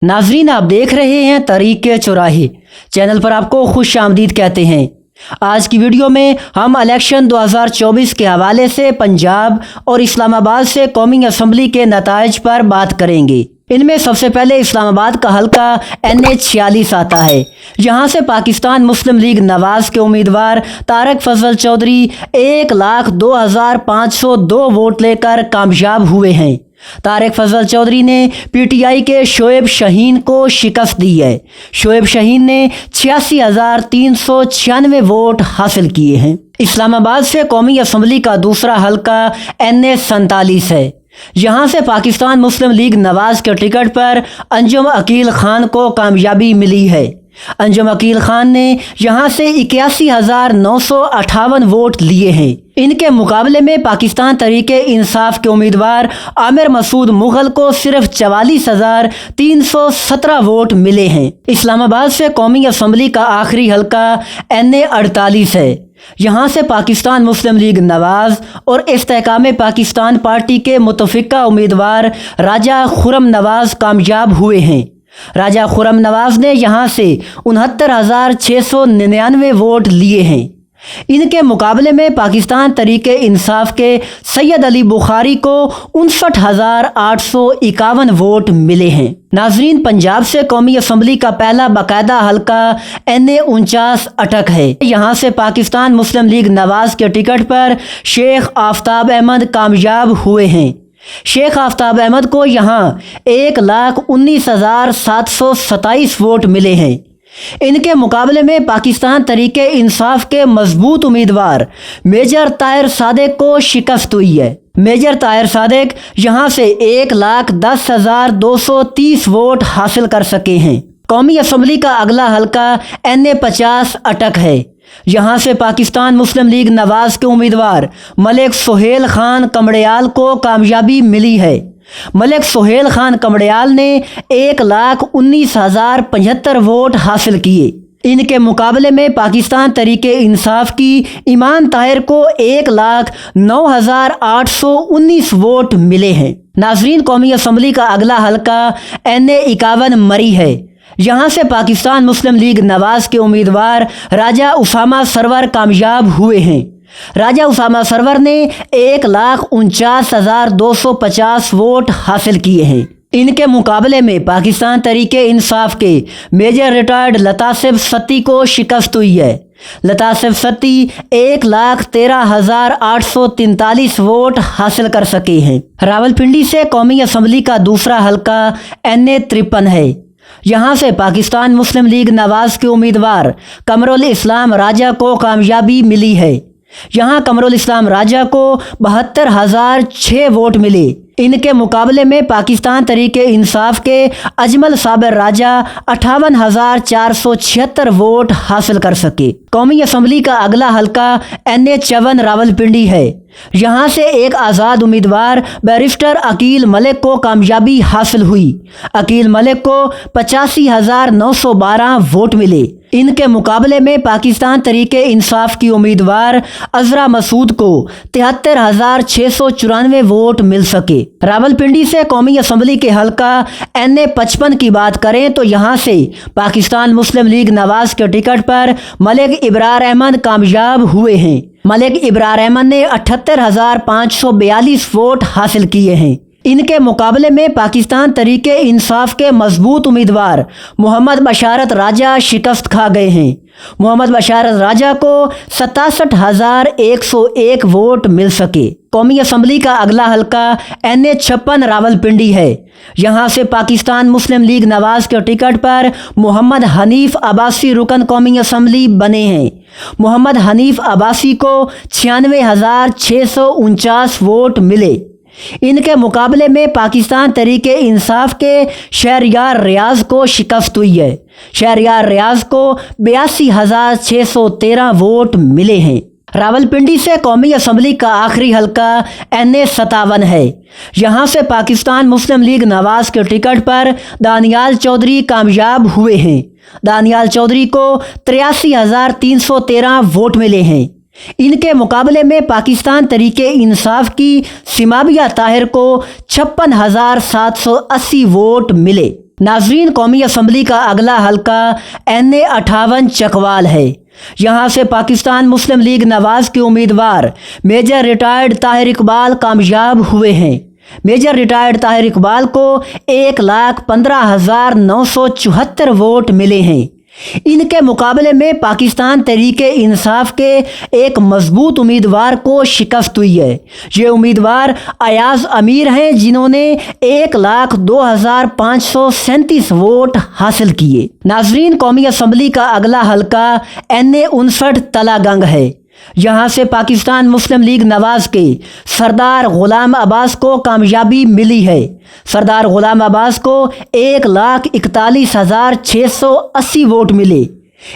नाजरीन, आप देख रहे हैं तरीके चौराहे। चैनल पर आपको खुश आमदीद कहते हैं। आज की वीडियो में हम इलेक्शन 2024 के हवाले से पंजाब और इस्लामाबाद से कौमी असम्बली के नताइज पर बात करेंगे। इनमें सबसे पहले इस्लामाबाद का हल्का NH46 आता है। यहाँ से पाकिस्तान मुस्लिम लीग नवाज के उम्मीदवार तारक फजल चौधरी 1,02,502 वोट लेकर कामयाब हुए हैं। तारक फजल चौधरी ने PTI के शोएब शाहीन को शिकस्त दी है। शोएब शाहीन ने 86,396 वोट हासिल किए हैं। इस्लामाबाद से कौमी असम्बली का दूसरा हल्का NH47 है। यहाँ से पाकिस्तान मुस्लिम लीग नवाज के टिकट पर अंजुम अकील खान को कामयाबी मिली है। अंजुम अकील खान ने यहाँ से 81,958 वोट लिए हैं। इनके मुकाबले में पाकिस्तान तहरीक इंसाफ के उम्मीदवार आमिर मसूद मुगल को सिर्फ 44,317 वोट मिले हैं। इस्लामाबाद से कौमी असम्बली का आखिरी हल्का NA48 है। यहाँ से पाकिस्तान मुस्लिम लीग नवाज और इस्तेहकाम पाकिस्तान पार्टी के मुतफिका उम्मीदवार राजा खुरम नवाज कामयाब हुए हैं। राजा खुरम नवाज ने यहाँ से 69,699 वोट लिए हैं। इनके मुकाबले में पाकिस्तान तहरीक इंसाफ के सैयद अली बुखारी को 59,851 वोट मिले हैं। नाजरीन, पंजाब से कौमी असम्बली का पहला बाकायदा हल्का NA49 अटक है। यहाँ से पाकिस्तान मुस्लिम लीग नवाज के टिकट पर शेख आफ्ताब अहमद कामयाब हुए हैं। शेख आफ्ताब अहमद को यहाँ 1,19,727 वोट मिले हैं। इनके मुकाबले में पाकिस्तान तहरीक इंसाफ के मजबूत उम्मीदवार मेजर ताहिर सादिक को शिकस्त हुई है। मेजर ताहिर सादिक यहाँ से 1,10,230 वोट हासिल कर सके हैं। कौमी असम्बली का अगला हल्का NA50 अटक है। यहाँ से पाकिस्तान मुस्लिम लीग नवाज के उम्मीदवार मलिक सुहेल खान कमड़ियाल को कामयाबी मिली है। मलिक सुहेल खान कमड़ियाल ने 1,19,075 वोट हासिल किए। इनके मुकाबले में पाकिस्तान तहरीक इंसाफ की ईमान ताहिर को 1,09,819 वोट मिले हैं। नाजरीन, कौमी असम्बली का अगला हल्का NA51 मरी है। यहाँ से पाकिस्तान मुस्लिम लीग नवाज के उम्मीदवार राजा उसामा सरवर कामयाब हुए हैं। राजा उसामा सरवर ने 1,49,250 वोट हासिल किए हैं। इनके मुकाबले में पाकिस्तान तहरीक इंसाफ के मेजर रिटायर्ड लतासिफ सत्ती को शिकस्त हुई है। लतासिफ सत्ती 1,13,843 वोट हासिल कर सके हैं। रावलपिंडी से कौमी असम्बली का दूसरा हल्का NA53 है। यहाँ से पाकिस्तान मुस्लिम लीग नवाज के उम्मीदवार कमरुल इस्लाम राजा को कामयाबी मिली है। यहाँ कमरुल इस्लाम राजा को 72,006 वोट मिले। इनके मुकाबले में पाकिस्तान तहरीक इंसाफ के अजमल साबिर राजा 58,476 वोट हासिल कर सके। कौमी असम्बली का अगला हल्का NA54 रावलपिंडी है। यहाँ से एक आज़ाद उम्मीदवार बैरिस्टर अकील मलिक को कामयाबी हासिल हुई। अकील मलिक को 85,912 वोट मिले। इनके मुकाबले में पाकिस्तान तहरीक इंसाफ की उम्मीदवार अजरा मसूद को 73,694 वोट मिल सके। रावलपिंडी से कौमी असम्बली के हल्का NA55 की बात करें तो यहाँ से पाकिस्तान मुस्लिम लीग नवाज के टिकट पर मलिक इब्रार अहमद कामयाब हुए हैं। मलिक इब्रार अहमद ने 78,542 वोट हासिल किए हैं। इनके मुकाबले में पाकिस्तान तहरीक इंसाफ के मजबूत उम्मीदवार मोहम्मद बशारत राजा शिकस्त खा गए हैं। मोहम्मद बशारत राजा को 67,101 वोट मिल सके। कौमी असम्बली का अगला हल्का NA56 रावलपिंडी है। यहाँ से पाकिस्तान मुस्लिम लीग नवाज के टिकट पर मोहम्मद हनीफ अब्बासी रुकन कौमी असम्बली बने हैं। मोहम्मद हनीफ अब्बासी को 96,649 वोट मिले। इनके मुकाबले में पाकिस्तान तहरीक इंसाफ के शहरयार रियाज को शिकस्त हुई है। शहरयार रियाज को 82,613 वोट मिले हैं। रावलपिंडी से कौमी असम्बली का आखिरी हल्का NA57 है। यहाँ से पाकिस्तान मुस्लिम लीग नवाज के टिकट पर दानियाल चौधरी कामयाब हुए हैं। दानियाल चौधरी को 83,313 वोट मिले हैं। इनके मुकाबले में पाकिस्तान तहरीक इंसाफ की सिमाबिया ताहिर को 56,780 वोट मिले। नाजरीन, कौमी असम्बली का अगला हल्का NA 58 चकवाल है। यहाँ से पाकिस्तान मुस्लिम लीग नवाज के उम्मीदवार मेजर रिटायर्ड ताहिर इकबाल कामयाब हुए हैं। मेजर रिटायर्ड ताहिर इकबाल को 1,15,974 वोट मिले हैं। इनके मुकाबले में पाकिस्तान तहरीक इंसाफ के एक मजबूत उम्मीदवार को शिकस्त हुई है। ये उम्मीदवार अयाज अमीर हैं, जिन्होंने 1,02,537 वोट हासिल किए। नाजरीन, कौमी असम्बली का अगला हल्का NA 59 तलागंग है। यहाँ से पाकिस्तान मुस्लिम लीग नवाज के सरदार गुलाम अब्बास को कामयाबी मिली है। सरदार गुलाम अब्बास को 1,41,680 वोट मिले।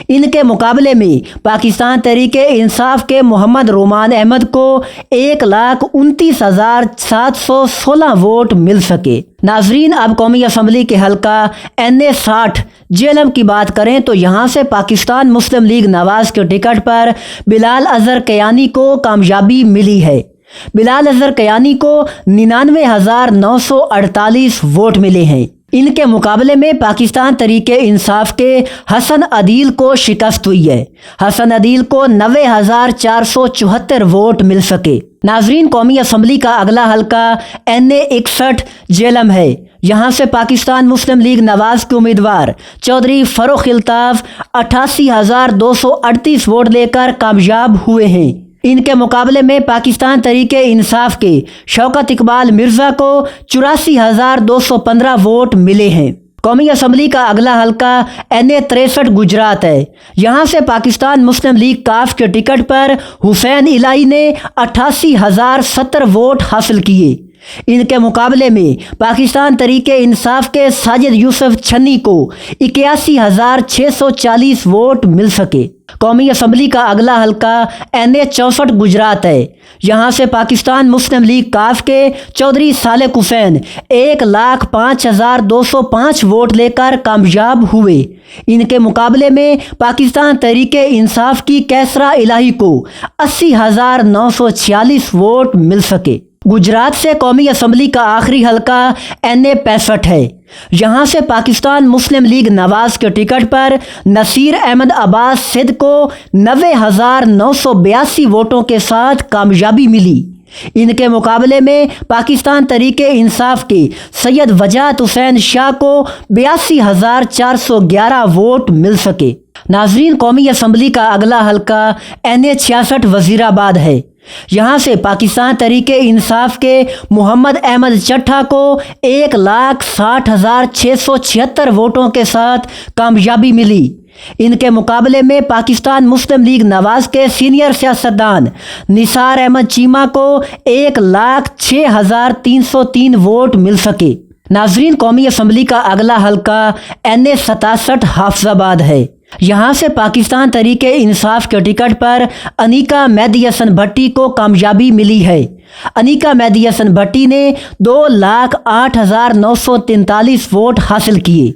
इनके मुकाबले में पाकिस्तान तहरीक इंसाफ के मोहम्मद रोमान अहमद को 1,29,716 वोट मिल सके। नाजरीन, अब कौमी असम्बली के हल्का NA 60 जेलम की बात करें तो यहाँ से पाकिस्तान मुस्लिम लीग नवाज के टिकट पर बिलाल अजहर कयानी को कामयाबी मिली है। बिलाल अजहर कयानी को 99,948 वोट मिले हैं। इनके मुकाबले में पाकिस्तान तहरीके इंसाफ के हसन अदील को शिकस्त हुई है। हसन अदील को 90,474 वोट मिल सके। नाजरीन, कौमी असम्बली का अगला हल्का NA 61 जेलम है। यहाँ से पाकिस्तान मुस्लिम लीग नवाज के उम्मीदवार चौधरी फरोख इल्ताफ 88,238 वोट लेकर कामयाब हुए हैं। इनके मुकाबले में पाकिस्तान तहरीके इंसाफ के शौकत इकबाल मिर्ज़ा को 84,215 वोट मिले हैं। कौमी असम्बली का अगला हल्का NA 63 गुजरात है। यहाँ से पाकिस्तान मुस्लिम लीग काफ के टिकट पर हुसैन इलाही ने 88,070 वोट हासिल किए। इनके मुकाबले में पाकिस्तान तहरीके इंसाफ के साजिद यूसुफ छन्नी को 81,640 वोट मिल सके। कौमी असम्बली का अगला हल्का NA 64 गुजरात है। यहाँ से पाकिस्तान मुस्लिम लीग काफ के चौधरी सालेक हुसैन 1,05,205 वोट लेकर कामयाब हुए। इनके मुकाबले में पाकिस्तान तहरीके इंसाफ की कैसरा इलाही को 80,946 वोट मिल सके। गुजरात से कौमी असम्बली का आखिरी हल्का NA 65 है। यहाँ से पाकिस्तान मुस्लिम लीग नवाज के टिकट पर नसीर अहमद अब्बास सिद्ध को 90,982 वोटों के साथ कामयाबी मिली। इनके मुकाबले में पाकिस्तान तहरीके इंसाफ के सैयद वजाहत हुसैन शाह को 82,411 वोट मिल सके। नाजरीन, कौमी असम्बली का अगला हल्का NA 66 वजीराबाद है। यहाँ से पाकिस्तान तहरीके इंसाफ के मोहम्मद अहमद चट्ठा को 1,60,676 वोटों के साथ कामयाबी मिली। इनके मुकाबले में पाकिस्तान मुस्लिम लीग नवाज के सीनियर सियासतदान निसार अहमद चीमा को 1,06,303 वोट मिल सके। नाजरीन, कौमी असम्बली का अगला हल्का NA 67 हाफिजाबाद है। यहाँ से पाकिस्तान तहरीके इंसाफ के टिकट पर अनीका मेहदी हसन भट्टी को कामयाबी मिली है। अनीका मेहदी हसन भट्टी ने 2,08,943 वोट हासिल किए।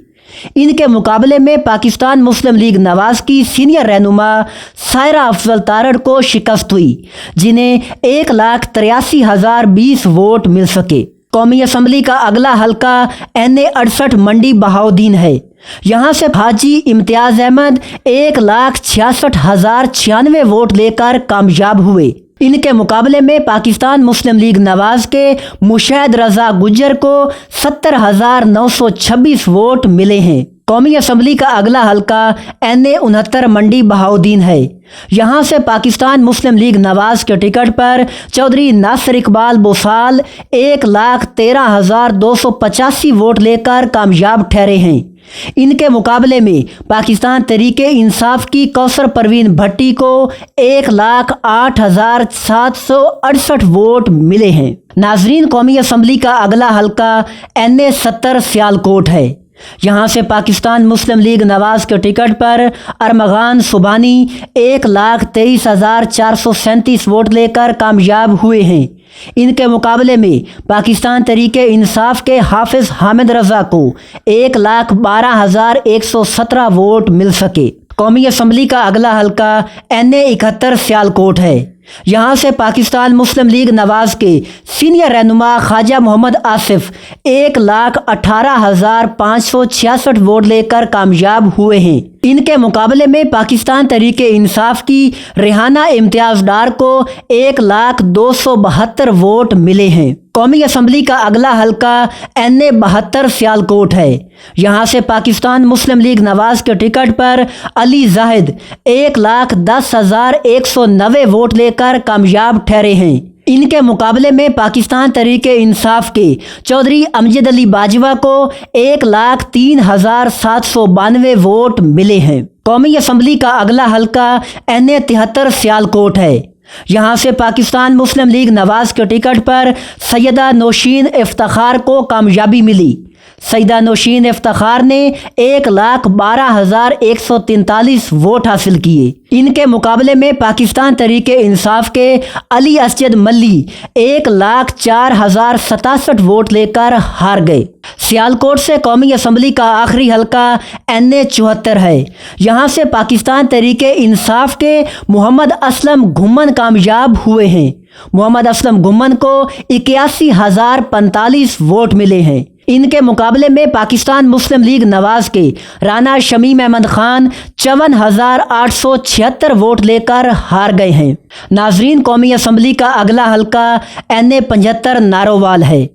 इनके मुकाबले में पाकिस्तान मुस्लिम लीग नवाज की सीनियर रहनुमा सायरा अफजल तारड़ को शिकस्त हुई, जिन्हें 1,83,020 वोट मिल सके। कौमी असम्बली का अगला हल्का NA 68 मंडी बहाउद्दीन है। यहाँ से हाजी इम्तियाज अहमद 1,66,096 वोट लेकर कामयाब हुए। इनके मुकाबले में पाकिस्तान मुस्लिम लीग नवाज के मुशाहिद रजा गुज्जर को 70,926 वोट मिले हैं। कौमी असम्बली का अगला हल्का NA 69 मंडी बहाउद्दीन है। यहाँ से पाकिस्तान मुस्लिम लीग नवाज के टिकट पर चौधरी नासिर इकबाल बोसाल 1,13,285 वोट लेकर कामयाब ठहरे हैं। इनके मुकाबले में पाकिस्तान तहरीके इंसाफ की कौसर परवीन भट्टी को 1,08,768 वोट मिले हैं। नाजरीन, कौमी असम्बली का अगला हल्का NA 70 सियालकोट है। यहाँ से पाकिस्तान मुस्लिम लीग नवाज के टिकट पर अरमगान सुबानी 1,23,437 वोट लेकर कामयाब हुए हैं। इनके मुकाबले में पाकिस्तान तहरीके इंसाफ के हाफिज हामिद रजा को 1,12,117 वोट मिल सके। कौमी असम्बली का अगला हल्का NA 71 सियालकोट है। यहाँ से पाकिस्तान मुस्लिम लीग नवाज के सीनियर रहनुमा ख्वाजा मोहम्मद आसिफ 1,18,566 वोट लेकर कामयाब हुए हैं। इनके मुकाबले में पाकिस्तान तहरीक इंसाफ की रेहाना इम्तियाज डार को 1,02,72 वोट मिले हैं। कौमी असम्बली का अगला हल्का NA 72 सियालकोट है। यहाँ से पाकिस्तान मुस्लिम लीग नवाज के टिकट पर अली जाहिद 1,10,190 वोट लेकर कामयाब ठहरे हैं। इनके मुकाबले में पाकिस्तान तहरीक इंसाफ के चौधरी अमजद अली बाजवा को 1,03,792 वोट मिले हैं। कौमी असम्बली का अगला हल्का NA 73 सियालकोट है। यहाँ से पाकिस्तान मुस्लिम लीग नवाज के टिकट पर सैयदा नौशीन इफ्तिखार को कामयाबी मिली। सैयदा नौशीन इफ्तिखार ने 1,12,143 वोट हासिल किए। इनके मुकाबले में पाकिस्तान तहरीक इंसाफ के अली असजद मल्ली 1,04,067 वोट लेकर हार गए। सियालकोट से कौमी असम्बली का आखिरी हल्का NA 74 है। यहाँ से पाकिस्तान तहरीक इंसाफ के मोहम्मद असलम घुम्मन कामयाब हुए हैं। मोहम्मद असलम घुम्मन को 81,045 वोट मिले हैं। इनके मुकाबले में पाकिस्तान मुस्लिम लीग नवाज के राना शमीम अहमद खान 54,876 वोट लेकर हार गए हैं। नाजरीन, कौमी असम्बली का अगला हल्का NA 75 नारोवाल है।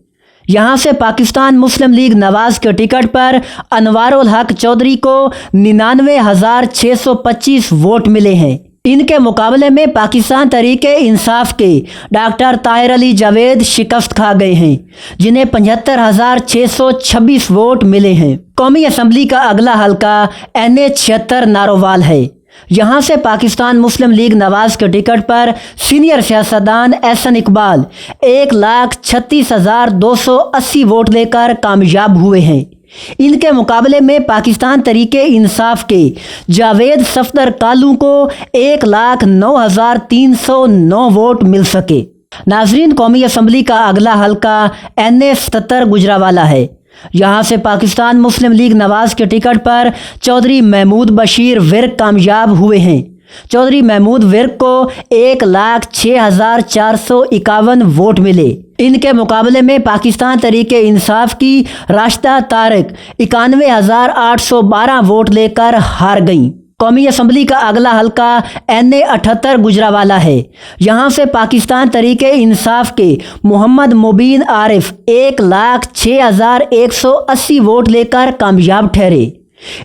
यहाँ से पाकिस्तान मुस्लिम लीग नवाज के टिकट पर अनवारुल हक चौधरी को 99,625 वोट मिले हैं। इनके मुकाबले में पाकिस्तान तहरीक इंसाफ के डॉक्टर ताहिर अली जावेद शिकस्त खा गए हैं, जिन्हें 75,626 वोट मिले हैं। कौमी असम्बली का अगला हल्का NA 76 नारोवाल है। यहाँ से पाकिस्तान मुस्लिम लीग नवाज के टिकट पर सीनियर सियासतदान एहसन इकबाल 1,36,280 वोट लेकर कामयाब हुए हैं। इनके मुकाबले में पाकिस्तान तहरीक इंसाफ के जावेद सफदर कालू को 1,09,309 वोट मिल सके। नाजरीन, कौमी असम्बली का अगला हल्का NA 77 गुजरावाला है। यहाँ से पाकिस्तान मुस्लिम लीग नवाज के टिकट पर चौधरी महमूद बशीर विर्क कामयाब हुए हैं। चौधरी महमूद विर्क को 1,06,451 वोट मिले। इनके मुकाबले में पाकिस्तान तहरीक इंसाफ की राशिदा तारिक 91,812 वोट लेकर हार गईं। कौमी असम्बली का अगला हल्का NA 78 गुजरावाला है। यहाँ से पाकिस्तान तहरीक इंसाफ के मोहम्मद मुबीन आरिफ 1,06,180 वोट लेकर कामयाब ठहरे।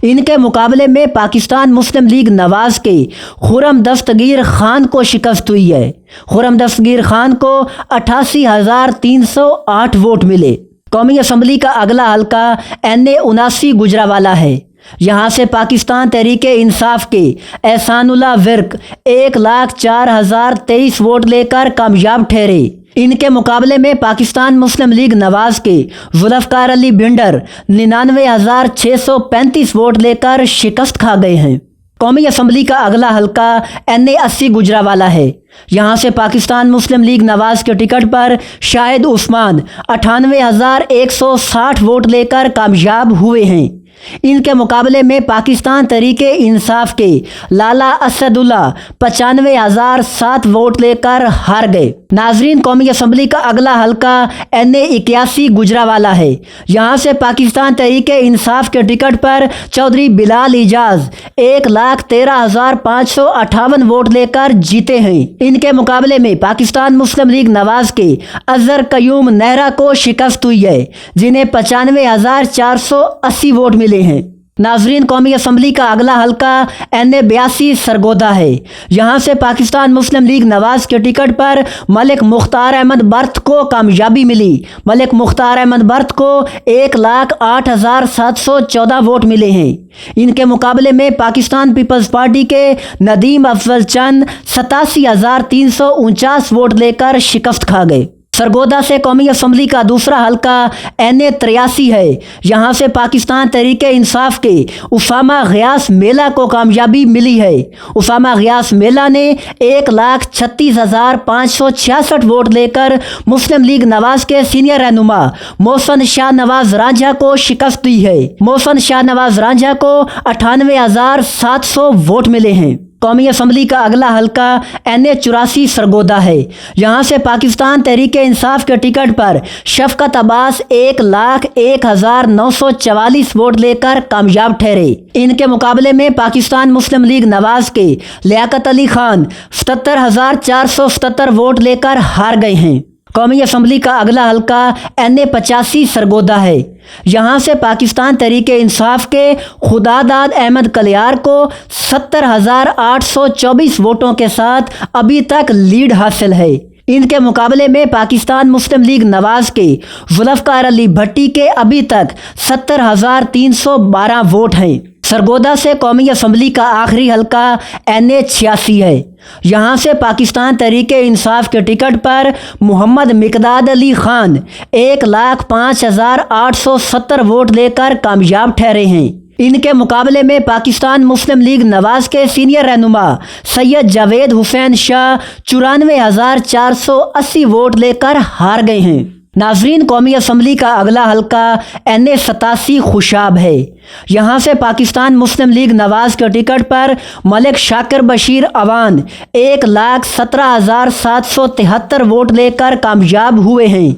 इनके मुकाबले में पाकिस्तान मुस्लिम लीग नवाज के खुरम दस्तगीर खान को शिकस्त हुई है। खुरम दस्तगीर खान को 88,308 वोट मिले। कौमी असम्बली का अगला हल्का NA 79 गुजरावाला है। यहाँ से पाकिस्तान तहरीक इंसाफ के एहसानुल्लाह विर्क 1,04,023 वोट लेकर कामयाब ठहरे। इनके मुकाबले में पाकिस्तान मुस्लिम लीग नवाज के जुल्फकार अली भिंडर 99,635 वोट लेकर शिकस्त खा गए हैं। कौमी असम्बली का अगला हल्का NA 80 गुजरावाला है। यहाँ से पाकिस्तान मुस्लिम लीग नवाज के टिकट पर शाहिद उस्मान 98,160 वोट लेकर कामयाब हुए हैं। इनके मुकाबले में पाकिस्तान तहरीक इंसाफ के लाला असदुल्ला 95,007 वोट लेकर हार गए। नाजरीन, कौमी असम्बली का अगला हल्का NA 81 गुजरावाला है। यहाँ से पाकिस्तान तहरीक इंसाफ के टिकट पर चौधरी बिलाल इजाज 1,13,558 वोट लेकर जीते हैं। इनके मुकाबले में पाकिस्तान मुस्लिम लीग नवाज के अजहर कयूम नेहरा को शिकस्त हुई है, जिन्हें 95,480 वोट मिले हैं। नाजरीन, कौमी असम्बली का अगला हल्का NA 82 सरगोदा है। यहाँ से पाकिस्तान मुस्लिम लीग नवाज के टिकट पर मलिक मुख्तार अहमद बर्थ को कामयाबी मिली। मलिक मुख्तार अहमद बर्थ को 1,08,714 वोट मिले हैं। इनके मुकाबले में पाकिस्तान पीपल्स पार्टी के नदीम अफजल चंद 87,349 वोट लेकर शिकस्त खा गए। सरगोदा से कौमी असम्बली का दूसरा हल्का NA 83 है। यहाँ से पाकिस्तान तहरीक इंसाफ के उसामा गयास मेला को कामयाबी मिली है। उसामा गयास मेला ने 1,36,566 वोट लेकर मुस्लिम लीग नवाज के सीनियर रहनुमा मोहसन शाह नवाज रांझा को शिकस्त दी है। मोहसन शाह नवाज रांझा को 98,700 वोट मिले हैं। قومی اسمبلی کا اگلا حلقہ NA84 سرگودا ہے۔ یہاں سے پاکستان تحریک انصاف کے ٹکٹ پر شفقت عباس 1,01,944 ووٹ لے کر کامیاب ٹھہرے۔ ان کے مقابلے میں پاکستان مسلم لیگ نواز کے لیاقت علی خان 77,477 ووٹ لے کر ہار گئے ہیں۔ قومی اسمبلی کا اگلا حلقہ NA85 سرگودا ہے۔ یہاں سے پاکستان تحریک انصاف کے خداداد احمد کلیار کو 70,824 ووٹوں کے ساتھ ابھی تک لیڈ حاصل ہے۔ ان کے مقابلے میں پاکستان مسلم لیگ نواز کے ذوالفقار علی بھٹی کے ابھی تک 70,312 ووٹ ہیں۔ سرگودا سے قومی اسمبلی کا آخری حلقہ NA86 ہے۔ یہاں سے پاکستان تحریک انصاف کے ٹکٹ پر محمد مقداد علی خان 1,05,870 ووٹ لے کر کامیاب ٹھہرے ہیں۔ ان کے مقابلے میں پاکستان مسلم لیگ نواز کے سینئر رہنما سید جاوید حسین شاہ 94,480 ووٹ لے کر ہار گئے ہیں۔ ناظرین، قومی اسمبلی کا اگلا حلقہ NA87 خوشاب ہے۔ یہاں سے پاکستان مسلم لیگ نواز کے ٹکٹ پر ملک شاکر بشیر اوان 1,17,773 ووٹ لے کر کامیاب ہوئے ہیں۔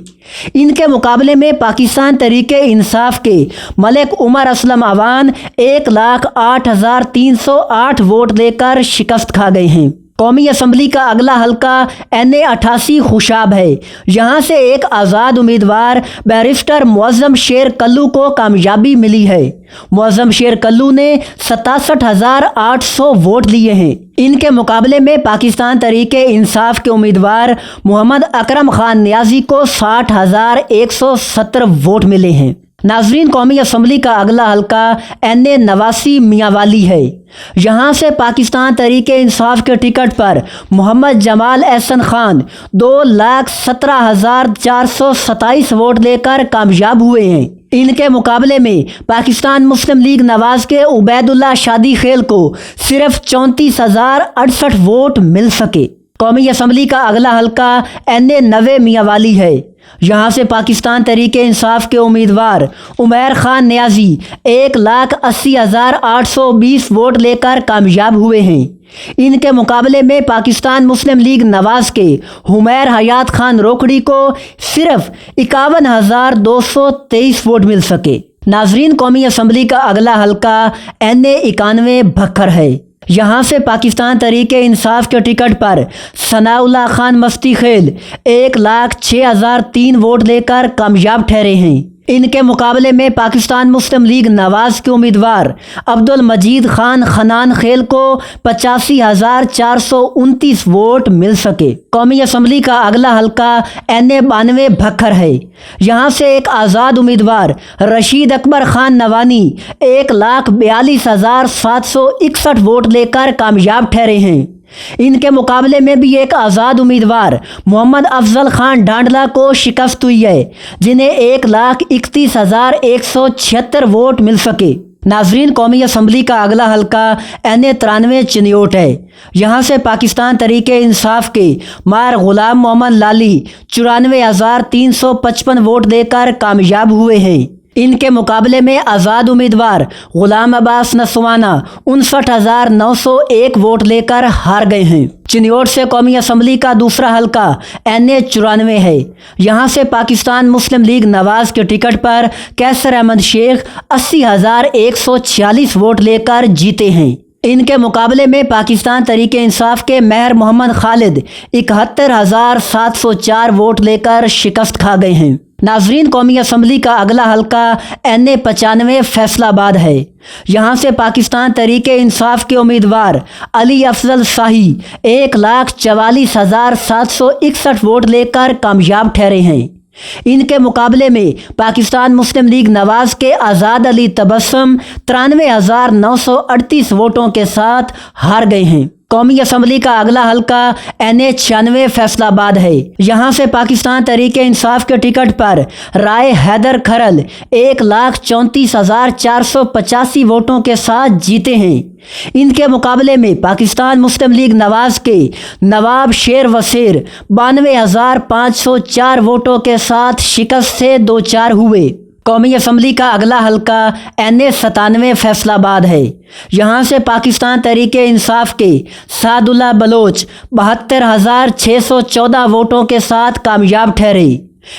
ان کے مقابلے میں پاکستان تحریک انصاف کے ملک عمر اسلم اوان 1,08,308 ووٹ لے کر شکست کھا گئے ہیں۔ قومی اسمبلی کا اگلا حلقہ NA88 خوشاب ہے۔ یہاں سے ایک آزاد امیدوار بیرسٹر معظم شیر کلو کو کامیابی ملی ہے۔ معظم شیر کلو نے 67,800 ووٹ لیے ہیں۔ ان کے مقابلے میں پاکستان تحریک انصاف کے امیدوار محمد اکرم خان نیازی کو 60,170 ووٹ ملے ہیں۔ ناظرین، قومی اسمبلی کا اگلا حلقہ NA89 میاں والی ہے۔ یہاں سے پاکستان تحریک انصاف کے ٹکٹ پر محمد جمال احسن خان 2,17,427 ووٹ لے کر کامیاب ہوئے ہیں۔ ان کے مقابلے میں پاکستان مسلم لیگ نواز کے عبید اللہ شادی خیل کو صرف 34,068 ووٹ مل سکے۔ قومی اسمبلی کا اگلا حلقہ NA90 میاں والی ہے۔ یہاں سے پاکستان تحریک انصاف کے امیدوار عمیر خان نیازی 1,80,820 ووٹ لے کر کامیاب ہوئے ہیں۔ ان کے مقابلے میں پاکستان مسلم لیگ نواز کے حمیر حیات خان روکڑی کو صرف 51,223 ووٹ مل سکے۔ ناظرین، قومی اسمبلی کا اگلا حلقہ NA91 بھکر ہے۔ یہاں سے پاکستان تحریک انصاف کے ٹکٹ پر ثناء اللہ خان مستی خیل 1,06,003 ووٹ لے کر کامیاب ٹھہرے ہیں۔ ان کے مقابلے میں پاکستان مسلم لیگ نواز کے امیدوار عبد المجید خان خنان خیل کو 85,429 ووٹ مل سکے۔ قومی اسمبلی کا اگلا حلقہ NA92 بھکر ہے۔ یہاں سے ایک آزاد امیدوار رشید اکبر خان نوانی 1,42,761 ووٹ لے کر کامیاب ٹھہرے ہیں۔ ان کے مقابلے میں بھی ایک آزاد امیدوار محمد افضل خان ڈھانڈلا کو شکست ہوئی ہے، جنہیں 1,31,176 ووٹ مل سکے۔ ناظرین، قومی اسمبلی کا اگلا حلقہ NA93 چنیوٹ ہے۔ یہاں سے پاکستان تحریک انصاف کے مار غلام محمد لالی 94,355 ووٹ دے کر کامیاب ہوئے ہیں۔ ان کے مقابلے میں آزاد امیدوار غلام عباس نسوانہ 59,901 ووٹ لے کر ہار گئے ہیں۔ چنیوٹ سے قومی اسمبلی کا دوسرا حلقہ NA94 ہے۔ یہاں سے پاکستان مسلم لیگ نواز کے ٹکٹ پر کیسر احمد شیخ 80,146 ووٹ لے کر جیتے ہیں۔ ان کے مقابلے میں پاکستان تحریک انصاف کے مہر محمد خالد 71,704 ووٹ لے کر شکست کھا گئے ہیں۔ ناظرین، قومی اسمبلی کا اگلا حلقہ NA95 فیصل آباد ہے۔ یہاں سے پاکستان تحریک انصاف کے امیدوار علی افضل شاہی 1,44,761 ووٹ لے کر کامیاب ٹھہرے ہیں۔ ان کے مقابلے میں پاکستان مسلم لیگ نواز کے آزاد علی تبسم 93,938 ووٹوں کے ساتھ ہار گئے ہیں۔ قومی اسمبلی کا اگلا حلقہ NA96 فیصل آباد ہے۔ یہاں سے پاکستان تحریک انصاف کے ٹکٹ پر رائے حیدر کھرل 1,34,485 ووٹوں کے ساتھ جیتے ہیں۔ ان کے مقابلے میں پاکستان مسلم لیگ نواز کے نواب شیر وسیر 92,504 ووٹوں کے ساتھ شکست سے دوچار ہوئے۔ قومی اسمبلی کا اگلا حلقہ NA97 فیصل آباد ہے۔ یہاں سے پاکستان تحریک انصاف کے سعد اللہ بلوچ 72,614 ووٹوں کے ساتھ کامیاب ٹھہرے۔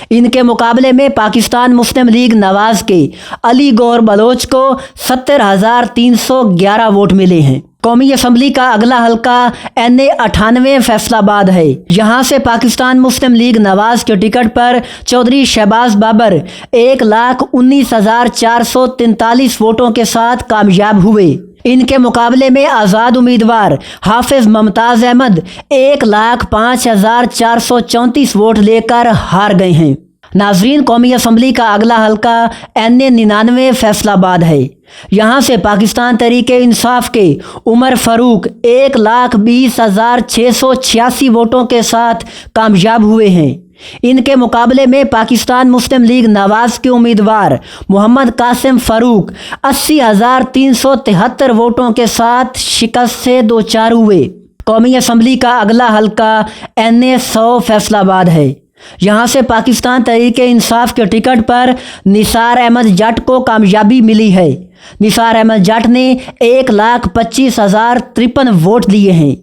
ان کے مقابلے میں پاکستان مسلم لیگ نواز کے علی گور بلوچ کو 70,311 ووٹ ملے ہیں۔ قومی اسمبلی کا اگلا حلقہ NA98 فیصل آباد ہے۔ یہاں سے پاکستان مسلم لیگ نواز کے ٹکٹ پر چودھری شہباز بابر 1,19,443 ووٹوں کے ساتھ کامیاب ہوئے۔ ان کے مقابلے میں آزاد امیدوار حافظ ممتاز احمد 1,05,434 ووٹ لے کر ہار گئے ہیں۔ ناظرین، قومی اسمبلی کا اگلا حلقہ NA99 فیصل آباد ہے۔ یہاں سے پاکستان تحریک انصاف کے عمر فاروق 1,20,686 ووٹوں کے ساتھ کامیاب ہوئے ہیں۔ ان کے مقابلے میں پاکستان مسلم لیگ نواز کے امیدوار محمد قاسم فاروق 80,373 ووٹوں کے ساتھ شکست سے دوچار ہوئے۔ قومی اسمبلی کا اگلا حلقہ NA100 فیصل آباد ہے۔ یہاں سے پاکستان تحریک انصاف کے ٹکٹ پر نثار احمد جٹ کو کامیابی ملی ہے۔ نثار احمد جٹ نے 1,25,053 ووٹ لیے ہیں۔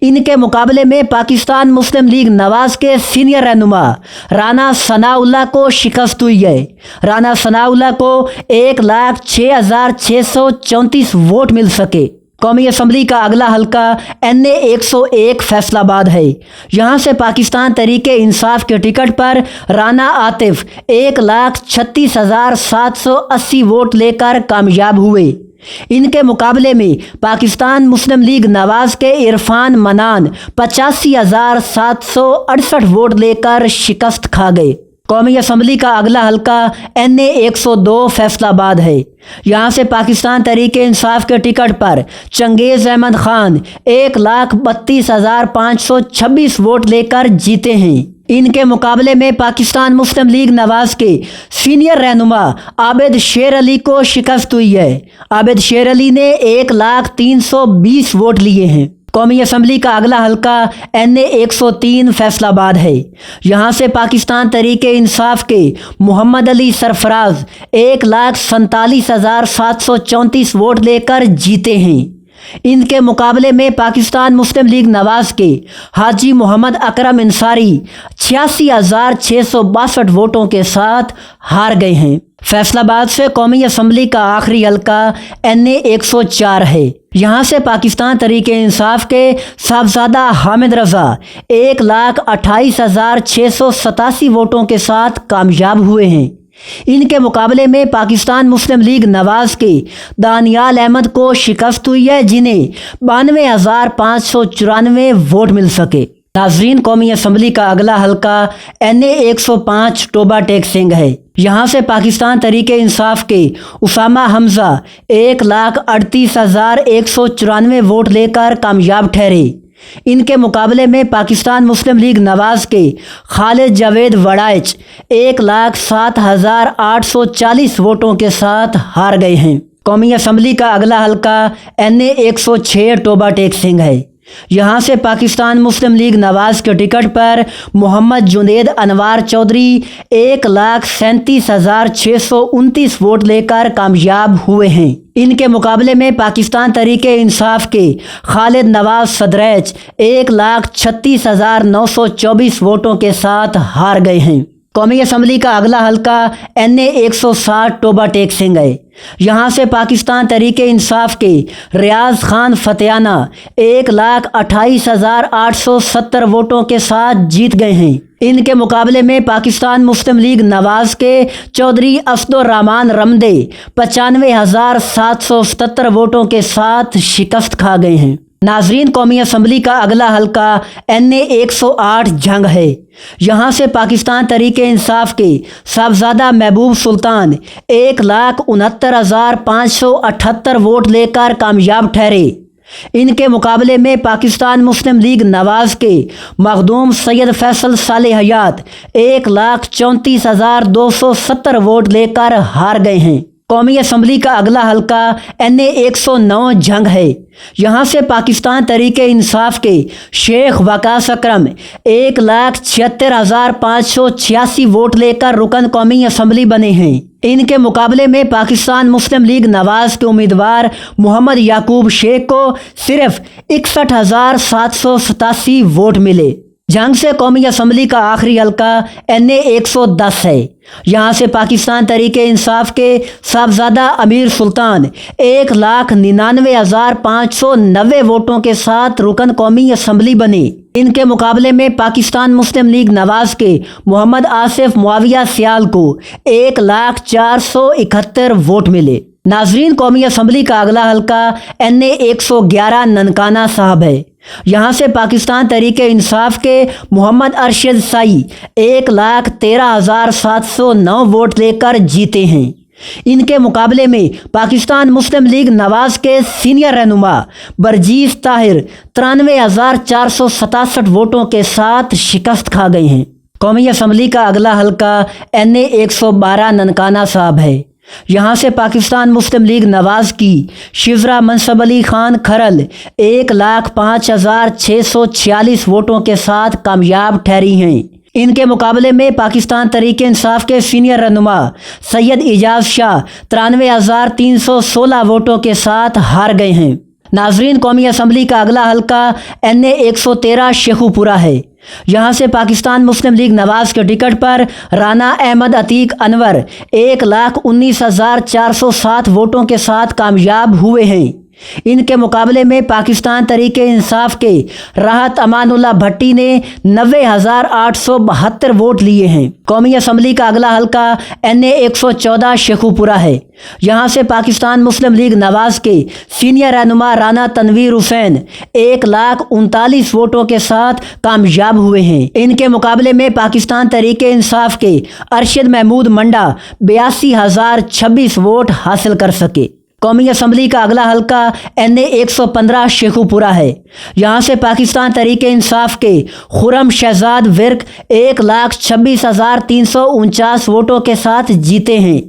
ان کے مقابلے میں پاکستان مسلم لیگ نواز کے سینئر رہنما رانا ثناء اللہ کو شکست ہوئی ہے۔ رانا ثناء اللہ کو 1,06,634 ووٹ مل سکے۔ قومی اسمبلی کا اگلا حلقہ NA101 فیصل آباد ہے۔ یہاں سے پاکستان تحریک انصاف کے ٹکٹ پر رانا عاطف 1,36,780 ووٹ لے کر کامیاب ہوئے۔ ان کے مقابلے میں پاکستان مسلم لیگ نواز کے عرفان منان 85,768 ووٹ لے کر شکست کھا گئے۔ قومی اسمبلی کا اگلا حلقہ NA102 فیصل آباد ہے۔ یہاں سے پاکستان تحریک انصاف کے ٹکٹ پر چنگیز احمد خان 1,32,526 ووٹ لے کر جیتے ہیں۔ ان کے مقابلے میں پاکستان مسلم لیگ نواز کے سینئر رہنما عابد شیر علی کو شکست ہوئی ہے۔ عابد شیر علی نے 1,03,20 ووٹ لیے ہیں۔ قومی اسمبلی کا اگلا حلقہ NA103 فیصل آباد ہے۔ یہاں سے پاکستان تحریک انصاف کے محمد علی سرفراز 1,47,734 ووٹ لے کر جیتے ہیں۔ ان کے مقابلے میں پاکستان مسلم لیگ نواز کے حاجی محمد اکرم انصاری 86,662 ووٹوں کے ساتھ ہار گئے ہیں۔ فیصل آباد سے قومی اسمبلی کا آخری حلقہ NA104 ہے۔ یہاں سے پاکستان تحریک انصاف کے صاحبزادہ حامد رضا 1,28,687 ووٹوں کے ساتھ کامیاب ہوئے ہیں۔ ان کے مقابلے میں پاکستان مسلم لیگ نواز کے دانیال احمد کو شکست ہوئی ہے، جنہیں 92,594 ووٹ مل سکے۔ ناظرین، قومی اسمبلی کا اگلا حلقہ NA105 ٹوبہ ٹیک سنگھ ہے۔ یہاں سے پاکستان تحریک انصاف کے اسامہ حمزہ 1,38,194 ووٹ لے کر کامیاب ٹھہرے۔ ان کے مقابلے میں پاکستان مسلم لیگ نواز کے خالد جاوید وڑائچ 1,07,840 ووٹوں کے ساتھ ہار گئے ہیں۔ قومی اسمبلی کا اگلا حلقہ NA106 ٹوبہ ٹیک سنگھ ہے۔ یہاں سے پاکستان مسلم لیگ نواز کے ٹکٹ پر محمد جنید انوار چودھری 1,37,629 ووٹ لے کر کامیاب ہوئے ہیں۔ ان کے مقابلے میں پاکستان تحریک انصاف کے خالد نواز صدریچ 1,36,924 ووٹوں کے ساتھ ہار گئے ہیں۔ قومی اسمبلی کا اگلا حلقہ NA160 ٹوبہ ٹیک سنگھ ہے۔ یہاں سے پاکستان تحریک انصاف کے ریاض خان فتیانہ 1,28,870 ووٹوں کے ساتھ جیت گئے ہیں۔ ان کے مقابلے میں پاکستان مسلم لیگ نواز کے چودھری اسد الرحمان رمدے 95,777 ووٹوں کے ساتھ شکست کھا گئے ہیں۔ ناظرین، قومی اسمبلی کا اگلا حلقہ NA108 جھنگ ہے۔ یہاں سے پاکستان تحریک انصاف کے صاحبزادہ محبوب سلطان 1,69,578 ووٹ لے کر کامیاب ٹھہرے۔ ان کے مقابلے میں پاکستان مسلم لیگ نواز کے مخدوم سید فیصل صالح حیات 1,34,270 ووٹ لے کر ہار گئے ہیں۔ قومی اسمبلی کا اگلا حلقہ NA109 جھنگ ہے۔ یہاں سے پاکستان تحریک انصاف کے شیخ وقاص اکرم 1,76,586 ووٹ لے کر رکن قومی اسمبلی بنے ہیں۔ ان کے مقابلے میں پاکستان مسلم لیگ نواز کے امیدوار محمد یعقوب شیخ کو صرف 61,787 ووٹ ملے۔ جنگ سے قومی اسمبلی کا آخری حلقہ NA 110 ہے۔ یہاں سے پاکستان تحریک انصاف کے صاحبزادہ امیر سلطان 1,99,590 ووٹوں کے ساتھ رکن قومی اسمبلی بنے۔ ان کے مقابلے میں پاکستان مسلم لیگ نواز کے محمد آصف معاویہ سیال کو 1,04,71 ووٹ ملے۔ ناظرین، قومی اسمبلی کا اگلا حلقہ NA 111 ننکانہ صاحب ہے۔ یہاں سے پاکستان تحریک انصاف کے محمد ارشد سائی 1,13,709 ووٹ لے کر جیتے ہیں۔ ان کے مقابلے میں پاکستان مسلم لیگ نواز کے سینئر رہنما برجیس طاہر 93,467 ووٹوں کے ساتھ شکست کھا گئے ہیں۔ قومی اسمبلی کا اگلا حلقہ NA 112 ننکانہ صاحب ہے۔ یہاں سے پاکستان مسلم لیگ نواز کی شزرا منصب علی خان کھرل 1,05,646 ووٹوں کے ساتھ کامیاب ٹھہری ہیں۔ ان کے مقابلے میں پاکستان تحریک انصاف کے سینئر رہنما سید اعجاز شاہ 93,316 ووٹوں کے ساتھ ہار گئے ہیں۔ ناظرین، قومی اسمبلی کا اگلا حلقہ NA 113 شیخو پورہ ہے۔ یہاں سے پاکستان مسلم لیگ نواز کے ٹکٹ پر رانا احمد عتیق انور 1,19,407 ووٹوں کے ساتھ کامیاب ہوئے ہیں۔ ان کے مقابلے میں پاکستان تحریک انصاف کے راحت امان اللہ بھٹی نے 90,872 ووٹ لیے ہیں۔ قومی اسمبلی کا اگلا حلقہ NA 114 شیخو پورہ ہے۔ یہاں سے پاکستان مسلم لیگ نواز کے سینئر رہنما رانا تنویر حسین 1,39,000 ووٹوں کے ساتھ کامیاب ہوئے ہیں۔ ان کے مقابلے میں پاکستان تحریک انصاف کے ارشد محمود منڈا 82,026 ووٹ حاصل کر سکے۔ قومی اسمبلی کا اگلا حلقہ NA 115 شیخو پورہ ہے۔ یہاں سے پاکستان تحریک انصاف کے خرم شہزاد ورک 1,26,349 ووٹوں کے ساتھ جیتے ہیں۔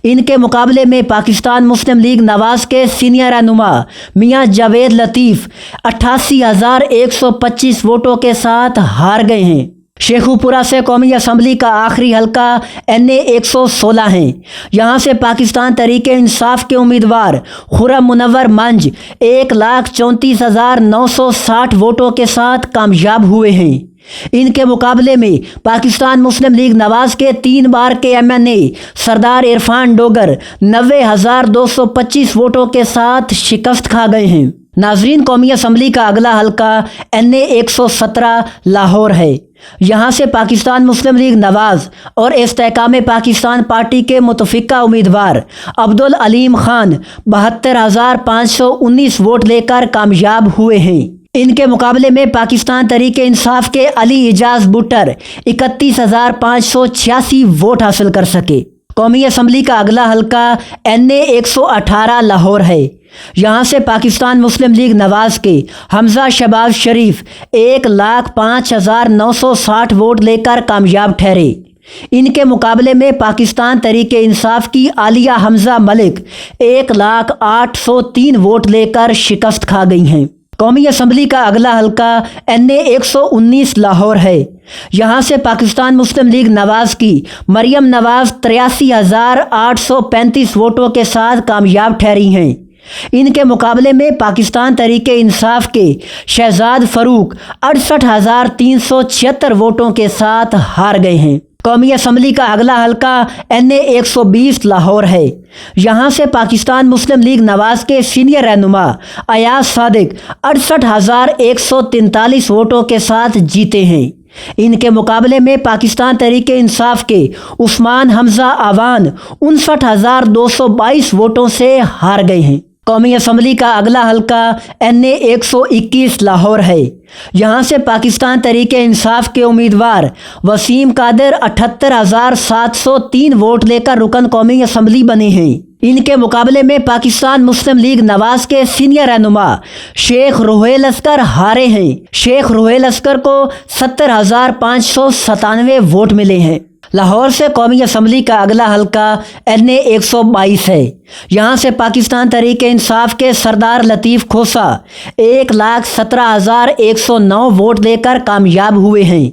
ان کے مقابلے میں پاکستان مسلم لیگ نواز کے سینئر رہنما میاں جاوید لطیف 88,125 ووٹوں کے ساتھ ہار گئے ہیں۔ شیخو پورہ سے قومی اسمبلی کا آخری حلقہ NA 116 ہے۔ یہاں سے پاکستان تحریک انصاف کے امیدوار خرم منور منج 1,34,960 ووٹوں کے ساتھ کامیاب ہوئے ہیں۔ ان کے مقابلے میں پاکستان مسلم لیگ نواز کے 3 بار کے MNA سردار عرفان ڈوگر 90,225 ووٹوں کے ساتھ شکست کھا گئے ہیں۔ ناظرین، قومی اسمبلی کا اگلا حلقہ NA 117 لاہور ہے۔ یہاں سے پاکستان مسلم لیگ نواز اور استحکام پاکستان پارٹی کے متفقہ امیدوار عبدالعلیم خان 72,519 ووٹ لے کر کامیاب ہوئے ہیں۔ ان کے مقابلے میں پاکستان تحریک انصاف کے علی اعجاز بٹر 31,586 ووٹ حاصل کر سکے۔ قومی اسمبلی کا اگلا حلقہ NA 118 لاہور ہے۔ یہاں سے پاکستان مسلم لیگ نواز کے حمزہ شہباز شریف 1,05,960 ووٹ لے کر کامیاب ٹھہرے۔ ان کے مقابلے میں پاکستان تحریک انصاف کی عالیہ حمزہ ملک 1,08,03 ووٹ لے کر شکست کھا گئی ہیں۔ قومی اسمبلی کا اگلا حلقہ NA 119 لاہور ہے۔ یہاں سے پاکستان مسلم لیگ نواز کی مریم نواز 83,835 ووٹوں کے ساتھ کامیاب ٹھہری ہیں۔ ان کے مقابلے میں پاکستان تحریک انصاف کے شہزاد فاروق 68,376 ووٹوں کے ساتھ ہار گئے ہیں۔ قومی اسمبلی کا اگلا حلقہ NA 120 لاہور ہے۔ یہاں سے پاکستان مسلم لیگ نواز کے سینئر رہنما ایاز صادق 68,143 ووٹوں کے ساتھ جیتے ہیں۔ ان کے مقابلے میں پاکستان تحریک انصاف کے عثمان حمزہ آوان 59,222 ووٹوں سے ہار گئے ہیں۔ قومی اسمبلی کا اگلا حلقہ NA 121 لاہور ہے۔ یہاں سے پاکستان تحریک انصاف کے امیدوار وسیم قادر 78,703 ووٹ لے کر رکن قومی اسمبلی بنے ہیں۔ ان کے مقابلے میں پاکستان مسلم لیگ نواز کے سینئر رہنما شیخ روحیل اسکر ہارے ہیں۔ شیخ روحیل اسکر کو 70,597 ووٹ ملے ہیں۔ لاہور سے قومی اسمبلی کا اگلا حلقہ NA 122 ہے۔ یہاں سے پاکستان تحریک انصاف کے سردار لطیف کھوسا 1,17,109 ووٹ لے کر کامیاب ہوئے ہیں۔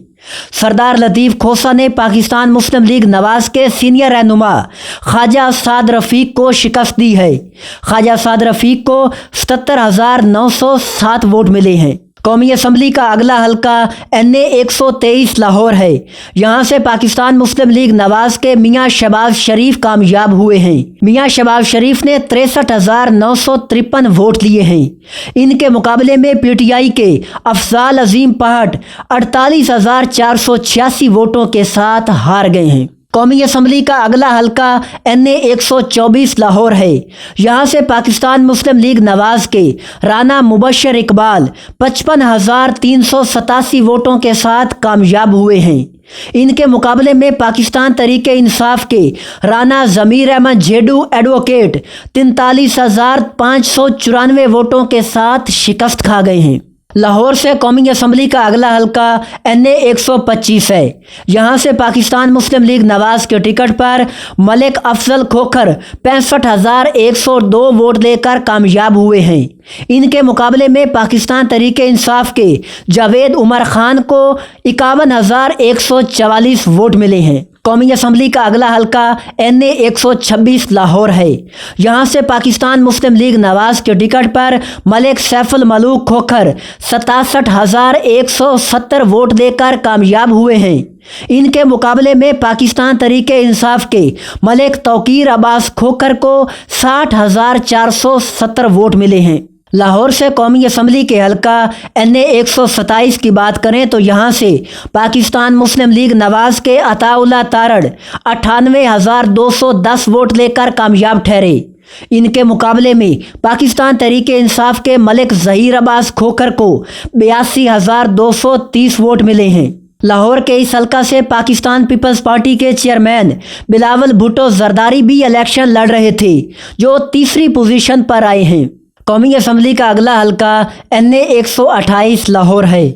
सरदार लतीफ़ खोसा ने पाकिस्तान मुस्लिम लीग नवाज के सीनियर रहनुमा ख्वाजा साद रफ़ीक को शिकस्त दी है। ख्वाजा साद रफ़ीक को 77,907 वोट मिले हैं। कौमी असम्बली का अगला हल्का NA 123 लाहौर है। यहाँ से पाकिस्तान मुस्लिम लीग नवाज के मियाँ शहबाज शरीफ कामयाब हुए हैं। मियाँ शहबाज शरीफ ने 63,953 वोट लिए हैं। इनके मुकाबले में PTI के अफजाल अजीम पहाड़ 48,486 वोटों के साथ हार गए हैं। कौमी असम्बली का अगला हल्का NA 124 लाहौर है। यहाँ से पाकिस्तान मुस्लिम लीग नवाज के राना मुबशर इकबाल 55,387 वोटों के साथ कामयाब हुए हैं। इनके मुकाबले में पाकिस्तान तहरीक इंसाफ के राना ज़मीर अहमद जेडू एडवोकेट 43,594 वोटों के साथ शिकस्त खा गए हैं। लाहौर से कौमी असम्बली का अगला हल्का NA 125 है। यहाँ से पाकिस्तान मुस्लिम लीग नवाज के टिकट पर मलिक अफजल खोखर 65,102 वोट लेकर कामयाब हुए हैं। इनके मुकाबले में पाकिस्तान तहरीक इंसाफ के जावेद उमर खान को 51,144 वोट मिले हैं। कौमी असम्बली का अगला हल्का NA 126 लाहौर है। यहाँ से पाकिस्तान मुस्लिम लीग नवाज के टिकट पर मलिक सैफुल मलूक खोखर 67,170 वोट देकर कामयाब हुए हैं। इनके मुकाबले में पाकिस्तान तहरीक इंसाफ के मलिक तौकीर अब्बास खोखर को 60,470 वोट मिले हैं। लाहौर से कौमी असम्बली के हल्का NA 127 की बात करें तो यहाँ से पाकिस्तान मुस्लिम लीग नवाज के अताउल्लाह तारड़ 98,210 वोट लेकर कामयाब ठहरे। इनके मुकाबले में पाकिस्तान तहरीक इंसाफ के मलिक ज़हीर अब्बास खोखर को 82,230 वोट मिले हैं। लाहौर के इस हल्का से पाकिस्तान पीपल्स पार्टी के चेयरमैन बिलावल भुट्टो जरदारी भी इलेक्शन लड़ रहे थे, जो तीसरी पोजीशन पर आए हैं। कौमी असम्बली का अगला हल्का NA 128 लाहौर है।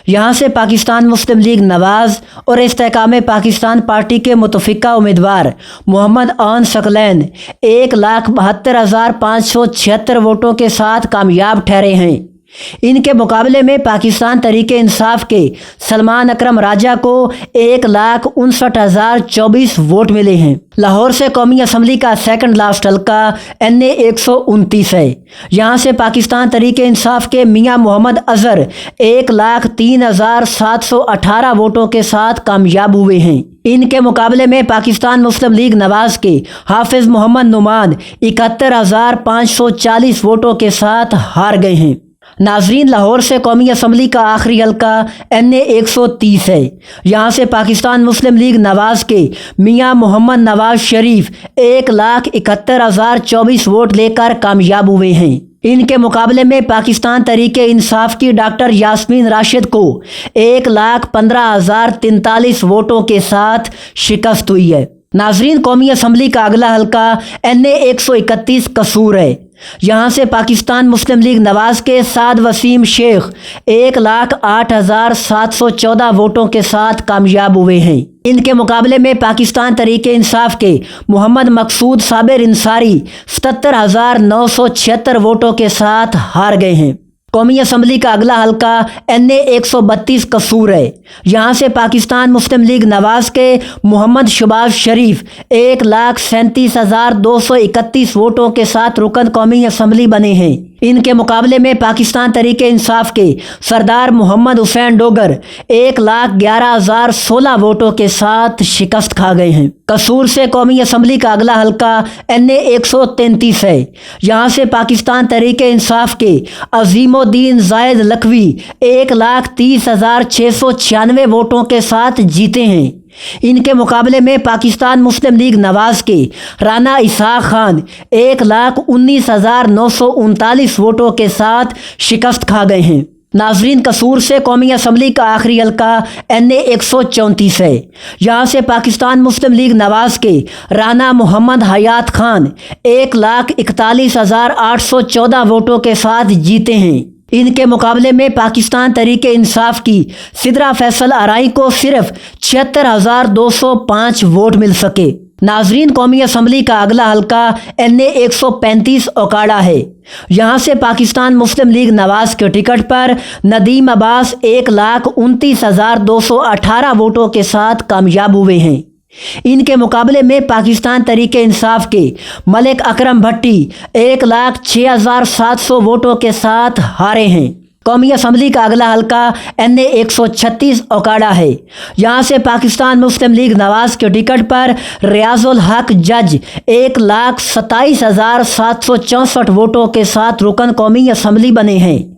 यहाँ से पाकिस्तान मुस्लिम लीग नवाज और इस्तेहकाम पाकिस्तान पार्टी के मुतफ़िका उम्मीदवार मोहम्मद आन सकलैन 1,72,576 वोटों के साथ कामयाब ठहरे हैं। इनके मुकाबले में पाकिस्तान तहरीक इंसाफ के सलमान अकरम राजा को 1,59,024 वोट मिले हैं। लाहौर से कौमी असम्बली का सेकंड लास्ट हल्का NA 129 है। यहाँ से पाकिस्तान तहरीक इंसाफ के मियाँ मोहम्मद अजहर 1,03,718 वोटों के साथ कामयाब हुए हैं। इनके मुकाबले में पाकिस्तान मुस्लिम लीग नवाज के हाफिज मोहम्मद नुमान 71,540 वोटों के साथ हार गए हैं। नाजरीन, लाहौर से कौमी असम्बली का आखिरी हल्का NA 130 है। यहाँ से पाकिस्तान मुस्लिम लीग नवाज के मियाँ मोहम्मद नवाज शरीफ 1,71,024 वोट लेकर कामयाब हुए हैं। इनके मुकाबले में पाकिस्तान तहरीक इंसाफ की डॉक्टर यास्मीन राशिद को 1,15,043 वोटों के साथ शिकस्त हुई है। नाजरीन, कौमी असम्बली का अगला हल्का NA 131 कसूर है। यहाँ से पाकिस्तान मुस्लिम लीग नवाज के साद वसीम शेख 1,08,714 वोटों के साथ कामयाब हुए हैं। इनके मुकाबले में पाकिस्तान तहरीक इंसाफ के मोहम्मद मकसूद साबिर इंसारी 77,976 वोटों के साथ हार गए हैं। कौमी असम्बली का अगला हल्का NA 132 कसूर है। यहाँ से पाकिस्तान मुस्लिम लीग नवाज के मोहम्मद शहबाज शरीफ 1,37,231 वोटों के साथ रुकन कौमी असम्बली बने हैं। इनके मुकाबले में पाकिस्तान तहरीक इंसाफ के सरदार मोहम्मद हुसैन डोगर 1,11,016 वोटों के साथ शिकस्त खा गए हैं। कसूर से कौमी असम्बली का अगला हल्का NA 133 है। यहाँ से पाकिस्तान तहरीक इंसाफ के अजीमुद्दीन जायद लखवी 1,30,696 वोटों के साथ जीते हैं। इनके मुकाबले में पाकिस्तान मुस्लिम लीग नवाज के राना इसहाक खान 1,19,939 वोटों के साथ शिकस्त खा गए हैं। नाजरीन, कसूर से कौमी असम्बली का आखिरी हल्का NA 134 है। यहाँ से पाकिस्तान मुस्लिम लीग नवाज के राना मोहम्मद हयात खान 1,41,814 वोटों के साथ जीते हैं। इनके मुकाबले में पाकिस्तान तहरीक इंसाफ की सिदरा फैसल आराई को सिर्फ 76,205 वोट मिल सके। नाजरीन, कौमी असम्बली का अगला हल्का NA 135 ओकाड़ा है। यहाँ से पाकिस्तान मुस्लिम लीग नवाज के टिकट पर नदीम अब्बास 1,29,218 वोटों के साथ कामयाब हुए हैं। इनके मुकाबले में पाकिस्तान तरीके इंसाफ के मलिक अकरम भट्टी 1,06,700 वोटों के साथ हारे हैं। कौमी असम्बली का अगला हल्का NA 136 ओकाड़ा है। यहाँ से पाकिस्तान मुस्लिम लीग नवाज के टिकट पर रियाजुल हक जज 1,27,764 वोटों के साथ रुकन कौमी असम्बली बने हैं।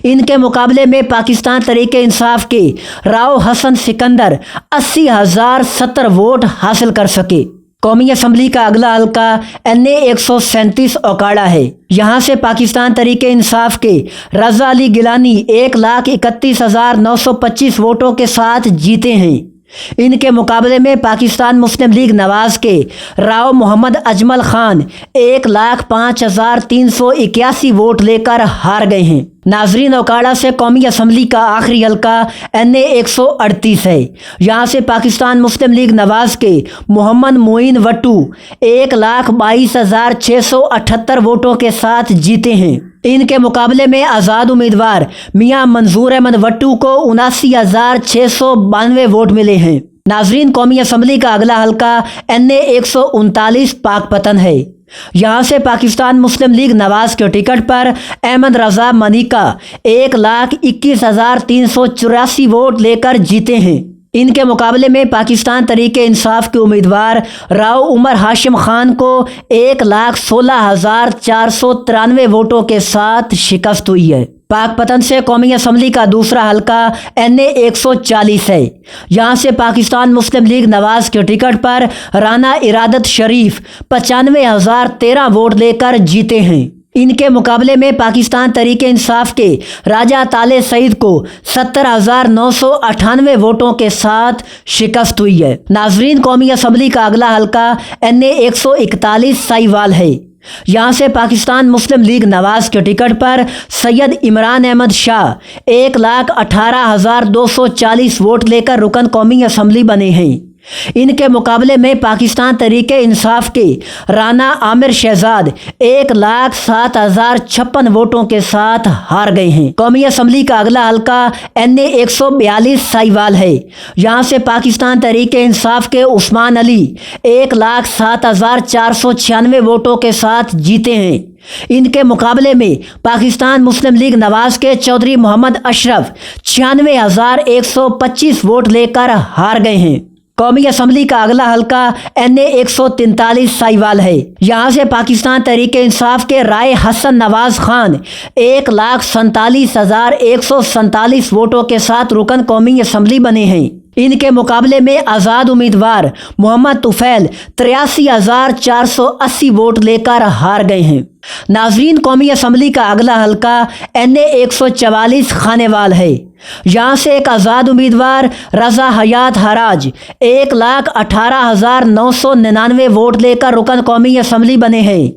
इनके मुकाबले में पाकिस्तान तरीके इंसाफ के राव हसन सिकंदर 80,070 वोट हासिल कर सके। कौमी असम्बली का अगला हल्का NA 137 ओकाड़ा है। यहाँ से पाकिस्तान तरीके इंसाफ के रजा अली गिलानी 1,31,925 वोटों के साथ जीते हैं। इनके मुकाबले में पाकिस्तान मुस्लिम लीग नवाज के राव मोहम्मद अजमल खान 1,05,381 वोट लेकर हार गए हैं। नाजरीन, ओकाड़ा से कौमी असम्बली का आखिरी हल्का NA 138 है। यहाँ से पाकिस्तान मुस्लिम लीग नवाज के मोहम्मद मोइन वट्टू 1,22,678 वोटों के साथ जीते हैं। इनके मुकाबले में आज़ाद उम्मीदवार मियां मंजूर अहमद वट्टू को 79,692 वोट मिले हैं। नाजरीन, कौमी असम्बली का अगला हल्का NA 139 पाकपतन है। यहाँ से पाकिस्तान मुस्लिम लीग नवाज के टिकट पर अहमद रजा मनिका 1,21,384 वोट लेकर जीते हैं। इनके मुकाबले में पाकिस्तान तरीके इंसाफ के उम्मीदवार राव उमर हाशिम खान को 1,16,493 वोटों के साथ शिकस्त हुई है। पाकपतन से कौमी असम्बली का दूसरा हल्का NA 140 है। यहाँ से पाकिस्तान मुस्लिम लीग नवाज के टिकट पर राना इरादत शरीफ 95,013 वोट लेकर जीते हैं। इनके मुकाबले में पाकिस्तान तरीके इंसाफ के राजा ताले सईद को 70,998 वोटों के साथ शिकस्त हुई है। नाजरीन, कौमी असम्बली का अगला हल्का NA 141 साहिवाल है। यहाँ से पाकिस्तान मुस्लिम लीग नवाज के टिकट पर सैयद इमरान अहमद शाह 1,18,240 वोट लेकर रुकन कौमी असम्बली बने हैं। इनके मुकाबले में पाकिस्तान तरीके इंसाफ के राना आमिर शहजाद 1,07,056 वोटों के साथ हार गए हैं। कौमी असम्बली का अगला हल्का NA 142 साहिवाल है। यहाँ से पाकिस्तान तरीके इंसाफ के उस्मान अली 1,07,496 वोटों के साथ जीते हैं। इनके मुकाबले में पाकिस्तान मुस्लिम लीग नवाज के चौधरी मोहम्मद अशरफ 96,125 वोट लेकर हार गए हैं। कौमी असम्बली का अगला हल्का NA 143 साहिवाल है। यहाँ से पाकिस्तान तरीके इंसाफ के राय हसन नवाज खान 1,47,147 वोटों के साथ रुकन कौमी असम्बली बने हैं। इनके मुकाबले में आज़ाद उम्मीदवार मोहम्मद तुफैल 83,480 वोट लेकर हार गए हैं। नाजरीन, कौमी असम्बली का अगला हल्का NA 144 खानेवाल है। यहाँ से एक आज़ाद उम्मीदवार रजा हयात हराज 1,18,999 वोट लेकर रुकन कौमी असम्बली बने हैं।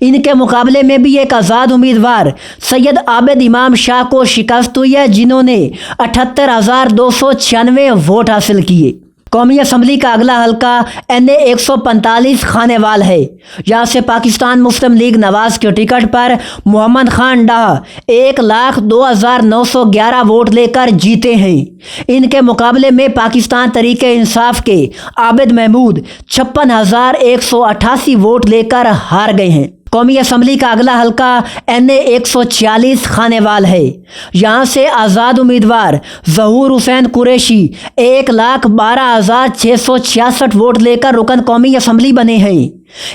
इनके मुकाबले में भी एक आज़ाद उम्मीदवार सैयद आबिद इमाम शाह को शिकस्त हुई है, जिन्होंने 78,296 वोट हासिल किए। कौमी असम्बली का अगला हल्का NA 145 खानेवाल है। यहाँ से पाकिस्तान मुस्लिम लीग नवाज के टिकट पर मोहम्मद खान डाह 1,02,911 वोट लेकर जीते हैं। इनके मुकाबले में पाकिस्तान तरीके इंसाफ के आबिद महमूद 56,188 वोट लेकर हार गए हैं। कौमी असम्बली का अगला हल्का NA 146 खानेवाल है। यहाँ से आज़ाद उम्मीदवार ज़हूर हुसैन कुरैशी 1,12,666 वोट लेकर रुकन कौमी असम्बली बने हैं।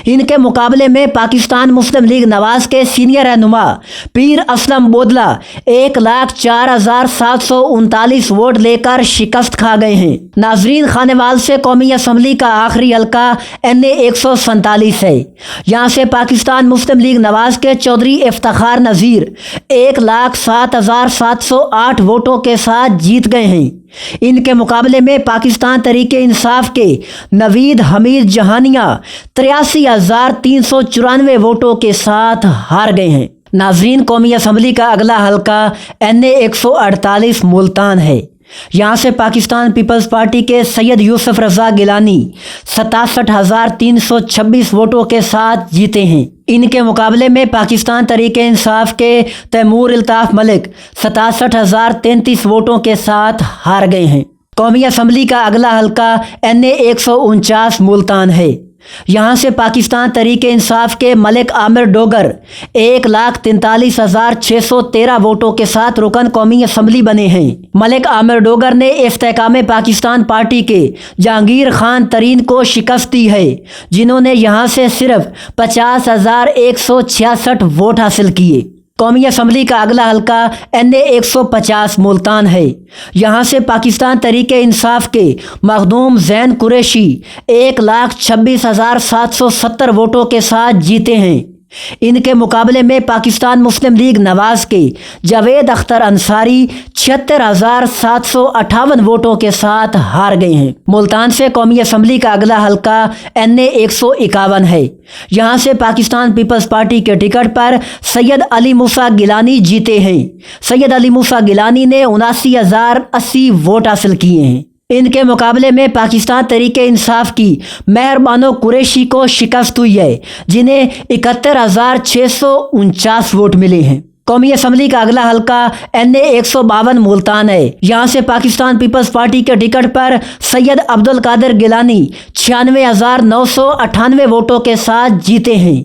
इनके मुकाबले में पाकिस्तान मुस्लिम लीग नवाज के सीनियर रहनुमा पीर असलम बोदला 1,04,739 वोट लेकर शिकस्त खा गए हैं। नाजरीन, खानेवाल से कौमी असम्बली का आखिरी हल्का NA 147 है। यहाँ से पाकिस्तान मुस्लिम लीग नवाज के चौधरी इफ्तिखार नज़ीर 1,07,708 वोटों के साथ जीत गए हैं। इनके मुकाबले में पाकिस्तान तरीके इंसाफ के नवीद हमीद जहानिया 83,394 वोटों के साथ हार गए हैं। नाजरीन, कौमी असम्बली का अगला हल्का NA 148 मुल्तान है। यहाँ से पाकिस्तान पीपल्स पार्टी के सैयद यूसुफ रजा गिलानी 67,326 वोटों के साथ जीते हैं। इनके मुकाबले में पाकिस्तान तरीके इंसाफ के तैमूर अल्ताफ मलिक 67,033 वोटों के साथ हार गए हैं। कौमी असम्बली का अगला हल्का NA 149 मुल्तान है। यहाँ से पाकिस्तान तरीके इंसाफ के मलिक आमिर डोगर 1,43,613 वोटों के साथ रुकन कौमी असम्बली बने हैं। मलिक आमिर डोगर ने इस्तेकाम पाकिस्तान पार्टी के जहांगीर खान तरीन को शिकस्त दी है, जिन्होंने यहाँ से सिर्फ 50,166 वोट हासिल किए। कौमी असम्बली का अगला हल्का NA 150 मुल्तान है। यहाँ से पाकिस्तान तरीके इंसाफ के मखदूम जैन कुरैशी 1,26,770 वोटों के साथ जीते हैं। इनके मुकाबले में पाकिस्तान मुस्लिम लीग नवाज के जावेद अख्तर अंसारी 76,758 वोटों के साथ हार गए हैं। मुल्तान से कौमी असम्बली का अगला हल्का NA 151 है। यहाँ से पाकिस्तान पीपल्स पार्टी के टिकट पर सैयद अली मूसा गिलानी जीते हैं। सैयद अली मूसा गिलानी ने 79,080 वोट हासिल किए हैं। इनके मुकाबले में पाकिस्तान तरीके इंसाफ की मेहरबानो कुरैशी को शिकस्त हुई है, जिन्हें 71,649 वोट मिले हैं। कौमी असम्बली का अगला हल्का NA 152 मुल्तान है। यहाँ से पाकिस्तान पीपल्स पार्टी के टिकट पर सैयद अब्दुल कादिर गिलानी 96,998 वोटों के साथ जीते हैं।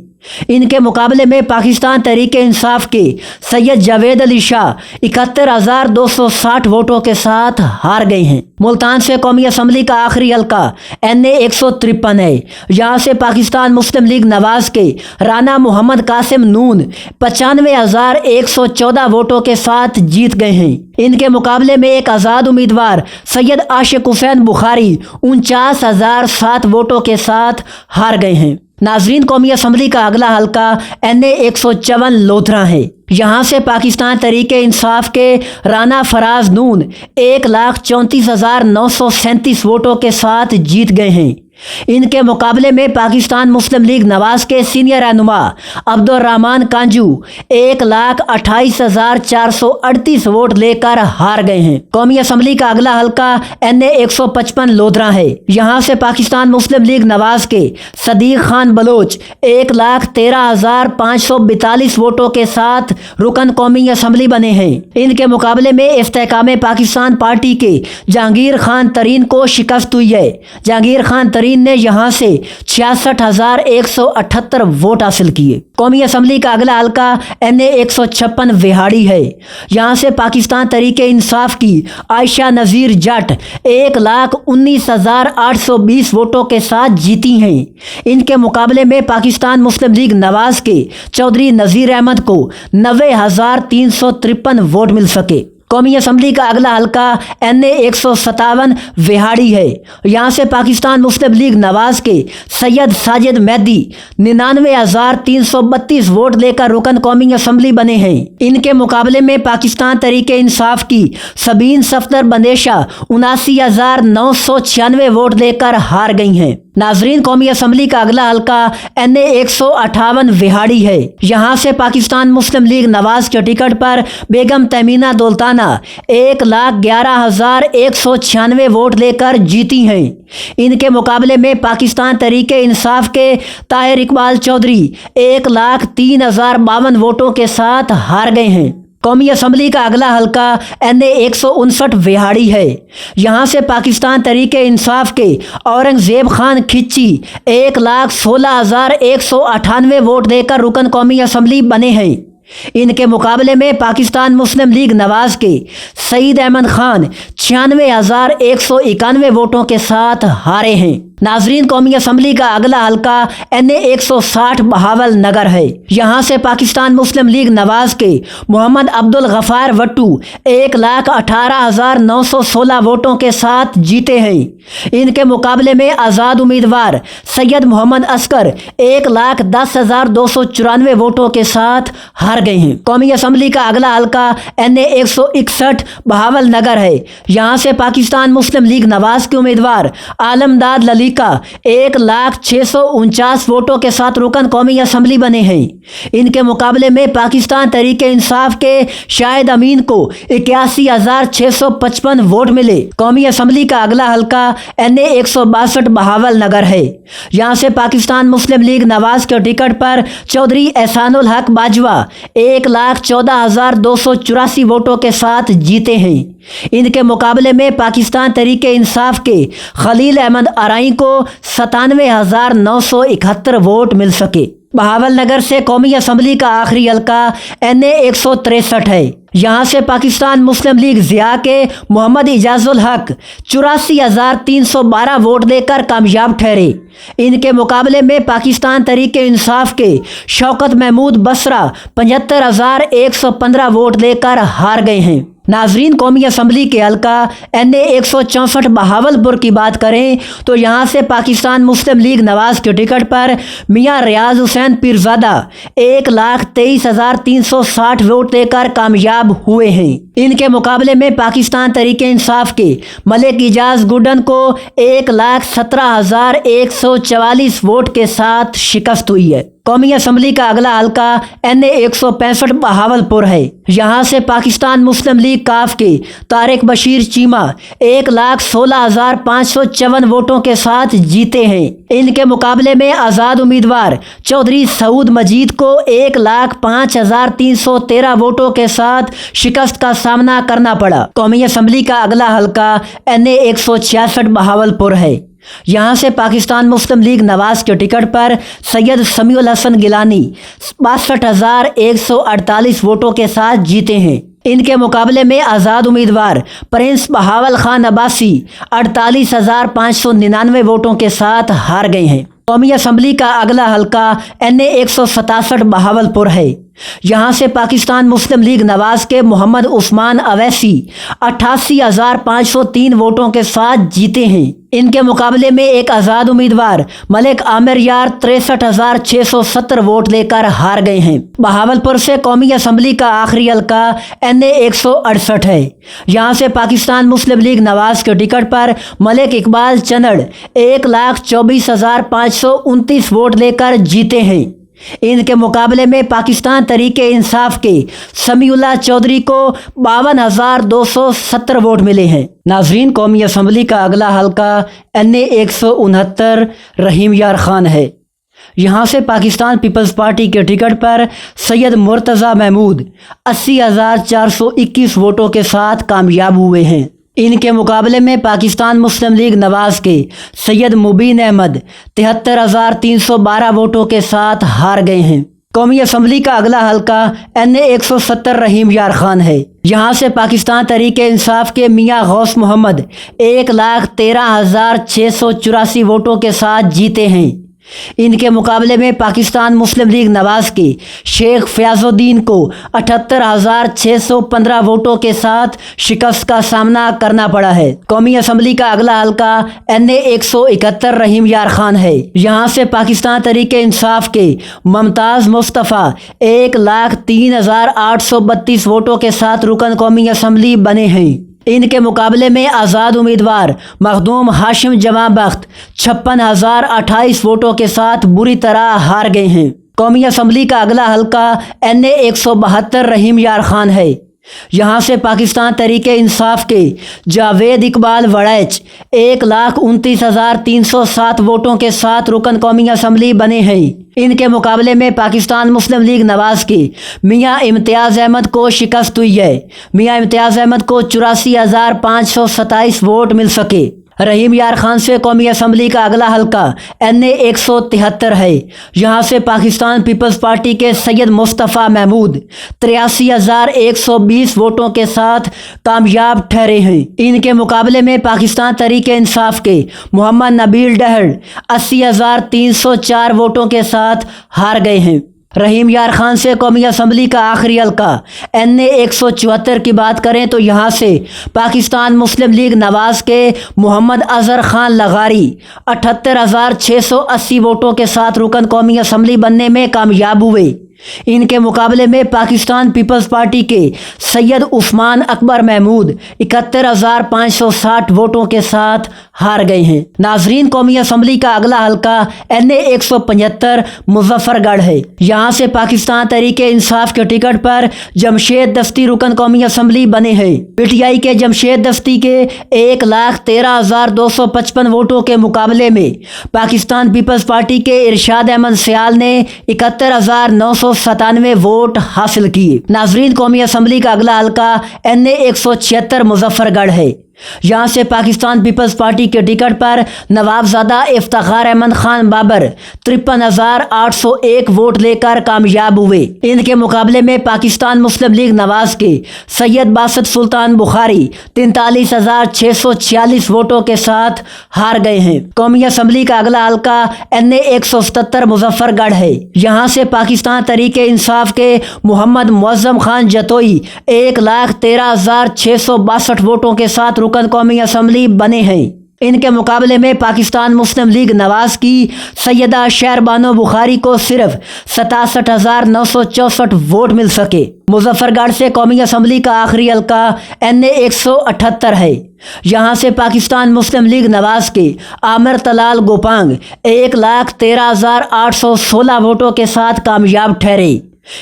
इनके मुकाबले में पाकिस्तान तरीके इंसाफ के सैयद जावेद अली शाह 71,260 वोटों के साथ हार गए हैं। मुल्तान से कौमी असम्बली का आखिरी हल्का NA 153 है। यहाँ से पाकिस्तान मुस्लिम लीग नवाज के राना मोहम्मद कासिम नून 95,114 वोटों के साथ जीत गए हैं। इनके मुकाबले में एक आज़ाद उम्मीदवार सैयद आशिक हुसैन बुखारी 49,007 वोटों के साथ हार गए हैं। नाजरीन, कौमी असम्बली का अगला हल्का NA 154 लोधरा है। यहाँ से पाकिस्तान तरीके इंसाफ के राना फराज नून 1,34,937 वोटों के साथ जीत गए हैं। इनके मुकाबले में पाकिस्तान मुस्लिम लीग नवाज के सीनियर रहनुमा अब्दुर्रहमान कांजू 1,28,438 वोट लेकर हार गए हैं। कौमी असम्बली का अगला हल्का NA 155 लोधरा है। यहाँ से पाकिस्तान मुस्लिम लीग नवाज के सदीक खान बलोच 1,13,542 वोटों के साथ रुकन कौमी असम्बली बने हैं। इनके मुकाबले में इस्तेकाम पाकिस्तान पार्टी के जहांगीर खान तरीन को शिकस्त हुई है। जहांगीर खान तरीन ने यहाँ से 66,178 वोट हासिल किए। कौमी असम्बली का अगला हल्का NA 156 विहाड़ी है। यहाँ से पाकिस्तान तरीके इंसाफ की आयशा नज़ीर जट 1,19,820 वोटों के साथ जीती हैं। इनके मुकाबले में पाकिस्तान मुस्लिम लीग नवाज के चौधरी नज़ीर अहमद को 90,353 वोट मिल सके। कौमी असम्बली का अगला हल्का NA 157 विहाड़ी है। यहाँ से पाकिस्तान मुस्लिम लीग नवाज के सैयद साजिद मेहदी 99,332 वोट लेकर रुकन कौमी असम्बली बने हैं। इनके मुकाबले में पाकिस्तान तरीके इंसाफ की सबीन सफदर बंदेशा 79,996 वोट लेकर हार गई हैं। नाजरीन, कौमी असम्बली का अगला हल्का NA 158 विहाड़ी है। यहाँ से पाकिस्तान मुस्लिम लीग नवाज के टिकट पर बेगम तमीना दौलताना 1,11,196 वोट लेकर जीती हैं। इनके मुकाबले में पाकिस्तान तरीके इंसाफ के ताहिर इकबाल चौधरी 1,03,052 वोटों के साथ हार गए हैं। कौमी असम्बली का अगला हल्का NA 159 विहाड़ी है। यहाँ से पाकिस्तान तरीके इंसाफ के औरंगजेब खान खिच्ची 1,16,198 वोट देकर रुकन कौमी असम्बली बने हैं। इनके मुकाबले में पाकिस्तान मुस्लिम लीग नवाज के सईद अहमद खान 96,191 वोटों के साथ हारे हैं। नाजरीन, कौमी असम्बली का अगला हल्का NA 160 बहावल नगर है। यहाँ से पाकिस्तान मुस्लिम लीग नवाज के मोहम्मद अब्दुल गफार वट्टू 1,18,916 वोटों के साथ जीते हैं। इनके मुकाबले में आज़ाद उम्मीदवार सैयद मोहम्मद असकर 1,10,294 वोटों के साथ हार गए हैं। कौमी असम्बली का अगला हल्का NA 161 बहावल नगर है। यहाँ से पाकिस्तान मुस्लिम लीग नवाज के उम्मीदवार आलमदाद लली मलीक का 1,06,49 वोटों के साथ रुकन कौमी असम्बली बने हैं। इनके मुकाबले में पाकिस्तान तहरीक इंसाफ के शाहिद अमीन को 81,655 वोट मिले। कौमी असम्बली का अगला हल्का NA 162 बहावल नगर है। यहाँ से पाकिस्तान मुस्लिम लीग नवाज के टिकट पर चौधरी एहसानुल हक बाजवा 1,14,284 वोटों के साथ जीते हैं। इनके मुकाबले में पाकिस्तान तहरीक इंसाफ के खलील अहमद आरई को 97,971 वोट मिल सके। बहावल नगर से कौमी असम्बली का आखिरी हल्का NA 163 है। यहाँ से पाकिस्तान मुस्लिम लीग ज़िया के मोहम्मद इजाजुल हक 84,312 वोट देकर कामयाब ठहरे। इनके मुकाबले में पाकिस्तान तहरीक इंसाफ के शौकत महमूद बसरा 75,115 वोट देकर हार गए हैं। नाजरीन, कौमी असम्बली के हल्का NA 164 बहावलपुर की बात करें तो यहाँ से पाकिस्तान मुस्लिम लीग नवाज के टिकट पर मियाँ रियाज हुसैन पीरजादा 1,23,360 वोट देकर कामयाब हुए हैं। इनके मुकाबले में पाकिस्तान तहरीक इंसाफ के मलिक इजाज गुडन को 1,17,144 वोट के साथ शिकस्त हुई है। कौमी असम्बली का अगला हल्का NA 165 बहावलपुर है। यहाँ से पाकिस्तान मुस्लिम लीग काफ के तारिक बशीर चीमा 1,16,554 वोटों के साथ जीते हैं। इनके मुकाबले में आज़ाद उम्मीदवार चौधरी सऊद मजीद को 1,05,313 वोटों के साथ शिकस्त का सामना करना पड़ा। कौमी असम्बली का अगला हल्का NA 166 बहावलपुर है। यहाँ से पाकिस्तान मुस्लिम लीग नवाज के टिकट पर सैयद समीउल हसन गिलानी 62,148 वोटों के साथ जीते हैं। इनके मुकाबले में आज़ाद उम्मीदवार प्रिंस बहावल खान अब्बासी 48,599 वोटों के साथ हार गए हैं। कौमी असम्बली का अगला हल्का NA 167 बहावलपुर है। यहाँ से पाकिस्तान मुस्लिम लीग नवाज के मोहम्मद उस्मान अवैसी 88,503 वोटों के साथ जीते हैं। इनके मुकाबले में एक आज़ाद उम्मीदवार मलिक आमिर यार 63,670 वोट लेकर हार गए हैं। बहावलपुर से कौमी असम्बली का आखिरी हल्का NA 168 है। यहाँ से पाकिस्तान मुस्लिम लीग नवाज के टिकट पर मलिक इकबाल चनड़ 1,24,529 वोट लेकर जीते हैं। इनके मुकाबले में पाकिस्तान तहरीक इंसाफ के समीउल्लाह चौधरी को 52,270 वोट मिले हैं। नाजरीन, कौमी असम्बली का अगला हल्का NA 169 रहीम यार खान है। यहाँ से पाकिस्तान पीपल्स पार्टी के टिकट पर सैयद मुर्तज़ा महमूद 80,421 वोटों के साथ कामयाब हुए हैं। इनके मुकाबले में पाकिस्तान मुस्लिम लीग नवाज के सैयद मुबीन अहमद 73,312 वोटों के साथ हार गए हैं। कौमी असम्बली का अगला हल्का NA 170 रहीम यार खान है। यहाँ से पाकिस्तान तहरीक इंसाफ के मियाँ गौस मोहम्मद 1,13,684 वोटों के साथ जीते हैं। इनके मुकाबले में पाकिस्तान मुस्लिम लीग नवाज के शेख फयाजुद्दीन को 78,615 वोटों के साथ शिकस्त का सामना करना पड़ा है। कौमी असम्बली का अगला हल्का NA 171 रहीम यार खान है। यहाँ से पाकिस्तान तहरीक इंसाफ के मुमताज़ मुस्तफ़ा 1,03,832 वोटों के साथ रुकन कौमी असम्बली बने हैं। इनके मुकाबले में आज़ाद उम्मीदवार मखदूम हाशिम जवां बख्त 56,028 वोटों के साथ बुरी तरह हार गए हैं। कौमी असम्बली का अगला हल्का NA 172 रहीम यार खान है। यहाँ से पाकिस्तान तहरीक इंसाफ के जावेद इकबाल वड़ैच 1,29,307 वोटों के साथ रुकन कौमी असम्बली बने हैं। इनके मुकाबले में पाकिस्तान मुस्लिम लीग नवाज के मियाँ इम्तियाज़ अहमद को शिकस्त हुई है। मियाँ इम्तियाज़ अहमद को 84,527 वोट मिल सके। रहीम यार खान से कौमी असम्बली का अगला हल्का NA 173 है। यहाँ से पाकिस्तान पीपल्स पार्टी के सैयद मुस्तफ़ा महमूद 83,120 वोटों के साथ कामयाब ठहरे हैं। इनके मुकाबले में पाकिस्तान तहरीक इंसाफ के मोहम्मद नबील डहर 80,304 वोटों के साथ हार गए हैं। रहीम यार खान से कौमी असम्बली का आखिरी हल्का NA 174 की बात करें तो यहाँ से पाकिस्तान मुस्लिम लीग नवाज के मोहम्मद अजहर खान लगारी 78,680 वोटों के साथ रुकन कौमी असम्बली बनने में कामयाब हुए। इनके मुकाबले में पाकिस्तान पीपल्स पार्टी के सैयद उस्मान अकबर महमूद 71,560 वोटों के साथ हार गए हैं। नाजरीन, कौमी असम्बली का अगला हल्का NA 175 मुजफ्फरगढ़ है। यहाँ से पाकिस्तान तहरीक इंसाफ के टिकट पर जमशेद दस्ती रुकन कौमी असम्बली बने हैं। PTI के जमशेद दस्ती के 1,13,255 वोटों के मुकाबले में पाकिस्तान पीपल्स पार्टी के इरशाद अहमद सियाल ने 71,997 वोट हासिल किए। नाजरीन, कौमी असम्बली का अगला हल्का NA 176 मुजफ्फरगढ़ है। यहाँ से पाकिस्तान पीपल्स पार्टी के टिकट पर नवाबजादा इफ्तिखार अहमद खान बाबर 53,801 वोट लेकर कामयाब हुए। इनके मुकाबले में पाकिस्तान मुस्लिम लीग नवाज के सैयद बासत सुल्तान बुखारी 43,646 वोटों के साथ हार गए हैं। कौमी असम्बली का अगला हल्का NA 177 मुजफ्फरगढ़ है। यहाँ से पाकिस्तान तहरीक इंसाफ के मोहम्मद मुअज्जम खान जतोई 1,13,662 वोटों के साथ रुकन कौमी असम्बली बने हैं। इनके मुकाबले में पाकिस्तान मुस्लिम लीग नवाज की सैयदा शहरबानो बुखारी को सिर्फ 67,964 वोट मिल सके। मुजफ्फरगढ़ से कौमी असम्बली का आखिरी हल्का NA 178 है। यहाँ से पाकिस्तान मुस्लिम लीग नवाज के आमिर तलाल गोपांग 1,13,816 वोटों के साथ कामयाब ठहरे।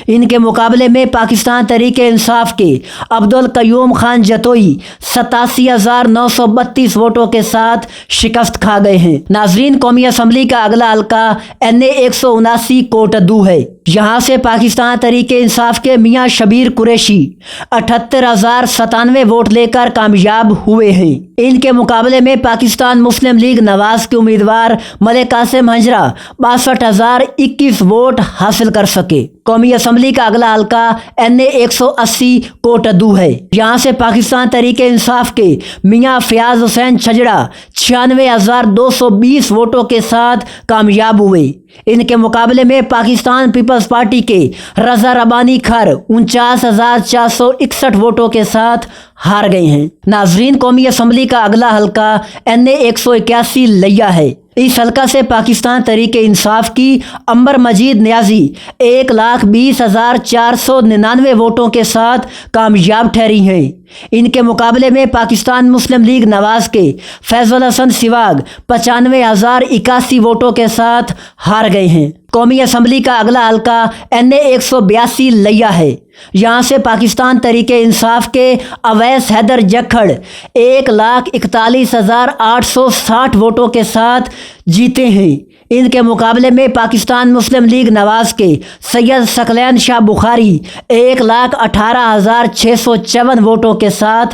इनके मुकाबले में पाकिस्तान तहरीक इंसाफ के अब्दुल कयूम खान जतोई 87,932 वोटों के साथ शिकस्त खा गए हैं। नाजरीन, कौमी असम्बली का अगला हल्का NA 179 कोटद्दू है। यहाँ से पाकिस्तान तहरीक इंसाफ के मियाँ शबीर कुरैशी 78,097 वोट लेकर कामयाब हुए हैं। इनके मुकाबले में पाकिस्तान मुस्लिम लीग नवाज के उम्मीदवार मलिक कासिम हंजरा 62,021 वोट हासिल कर सके। कौमी असम्बली का अगला हल्का NA 180 कोटद्दू है। यहाँ से पाकिस्तान तहरीक इंसाफ के मियाँ फयाज हुसैन छजड़ा 96,220 वोटों के साथ कामयाब हुए। इनके मुकाबले में पाकिस्तान पीपल्स पार्टी के रजा रबानी खर 49,461 वोटों के साथ हार गए हैं। नाजरीन, कौमी असम्बली का अगला हल्का NA 181 लिया है। इस हल्का से पाकिस्तान तहरीक इंसाफ की अंबर मजीद न्याजी 1,20,499 वोटों के साथ कामयाब ठहरी हैं। इनके मुकाबले में पाकिस्तान मुस्लिम लीग नवाज के फैजल हसन सिवाग 95,081 वोटों के साथ हार गए हैं। कौमी असम्बली का अगला हल्का NA 182 लिया है। यहाँ से पाकिस्तान तहरीक इंसाफ के अवैस हैदर जखड़ 1,41,860 वोटों के साथ जीते हैं। इनके मुकाबले में पाकिस्तान मुस्लिम लीग नवाज के सैयद सकलैन शाह बुखारी 1,18,654 वोटों के साथ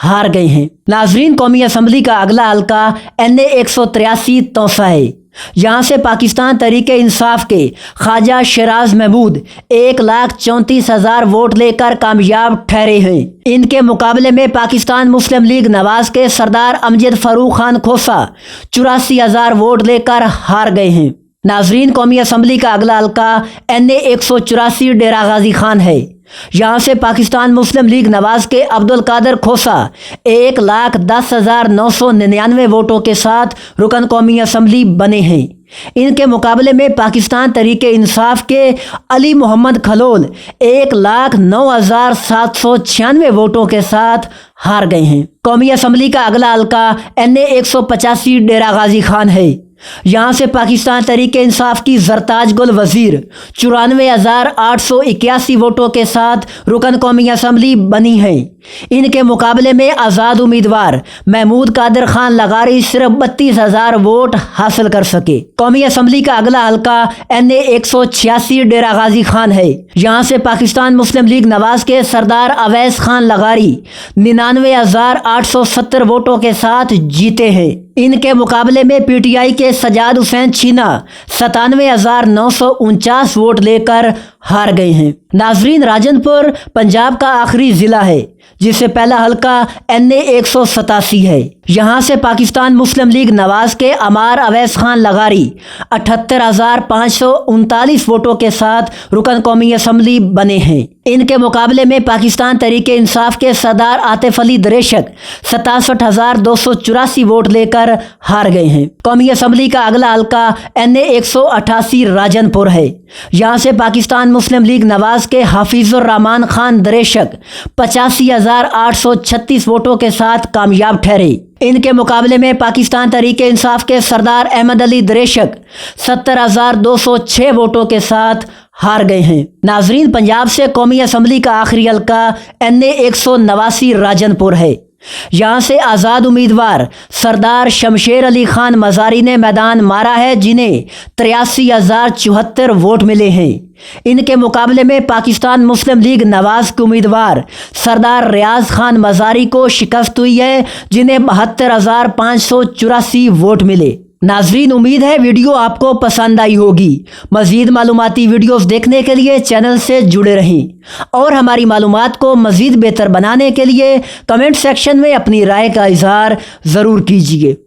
हार गए हैं। नाजरीन, कौमी असम्बली का अगला हल्का NA 183 तौसा है। यहाँ से पाकिस्तान तहरीक इंसाफ के ख्वाजा शराज महमूद 1,34,000 वोट लेकर कामयाब ठहरे हैं। इनके मुकाबले में पाकिस्तान मुस्लिम लीग नवाज के सरदार अमजद फरूख खान खोसा 84,000 वोट लेकर हार गए हैं। नाजरीन, कौमी असम्बली का अगला हल्का NA 184 डेरा गाजी खान है। यहाँ से पाकिस्तान मुस्लिम लीग नवाज के अब्दुल कादर खोसा 1,10,999 वोटों के साथ रुकन कौमी असम्बली बने हैं। इनके मुकाबले में पाकिस्तान तहरीक इंसाफ के अली मोहम्मद खलोल 1,09,796 वोटों के साथ हार गए हैं। कौमी असम्बली का अगला हल्का NA 185 डेरा गाजी खान है। यहाँ से पाकिस्तान तहरीक इंसाफ की जरताज गुल वजीर 94,881 वोटों के साथ रुकन कौमी असम्बली बनी है। इनके मुकाबले में आज़ाद उम्मीदवार महमूद कादिर खान लगारी सिर्फ 32,000 वोट हासिल कर सके। कौमी असम्बली का अगला हल्का NA 186 डेरा गाजी खान है। यहाँ से पाकिस्तान मुस्लिम लीग नवाज के सरदार अवैस खान लगारी 99,870 वोटों के साथ जीते हैं। इनके मुकाबले में PTI के सजाद हुसैन छीना 97,949 वोट लेकर हार गए हैं। नाजरीन, राजनपुर पंजाब का आखिरी जिला है जिसे पहला हल्का NA 187 है। यहाँ से पाकिस्तान मुस्लिम लीग नवाज के अमार अवैस खान लगारी 78,539 वोटों के साथ रुकन कौमी असम्बली बने हैं। इनके मुकाबले में पाकिस्तान तहरीक इंसाफ के सरदार आतिफ अली दरेशक 67,284 वोट लेकर हार गए हैं। कौमी असम्बली का अगला हल्का NA 188 राजनपुर है। यहाँ से पाकिस्तान पाकिस्तान मुस्लिम लीग नवाज के हाफिजुर रहमान खान दरेशक 85,836 वोटों के साथ कामयाब ठहरे। इनके मुकाबले में पाकिस्तान तहरीक इंसाफ के सरदार अहमद अली दरेशक 70,206 वोटों के साथ हार गए हैं। नाजरीन, पंजाब से कौमी असम्बली का आखिरी हल्का NA 189 राजनपुर है। यहाँ से आज़ाद उम्मीदवार सरदार शमशेर अली खान मज़ारी ने मैदान मारा है, जिन्हें 83,074 वोट मिले हैं। इनके मुकाबले में पाकिस्तान मुस्लिम लीग नवाज के उम्मीदवार सरदार रियाज खान मज़ारी को शिकस्त हुई है, जिन्हें 72,584 वोट मिले। नाजरीन, उम्मीद है वीडियो आपको पसंद आई होगी। मज़ीद मालूमाती वीडियोस देखने के लिए चैनल से जुड़े रहें और हमारी मालूमात को मज़ीद बेहतर बनाने के लिए कमेंट सेक्शन में अपनी राय का इजहार ज़रूर कीजिए।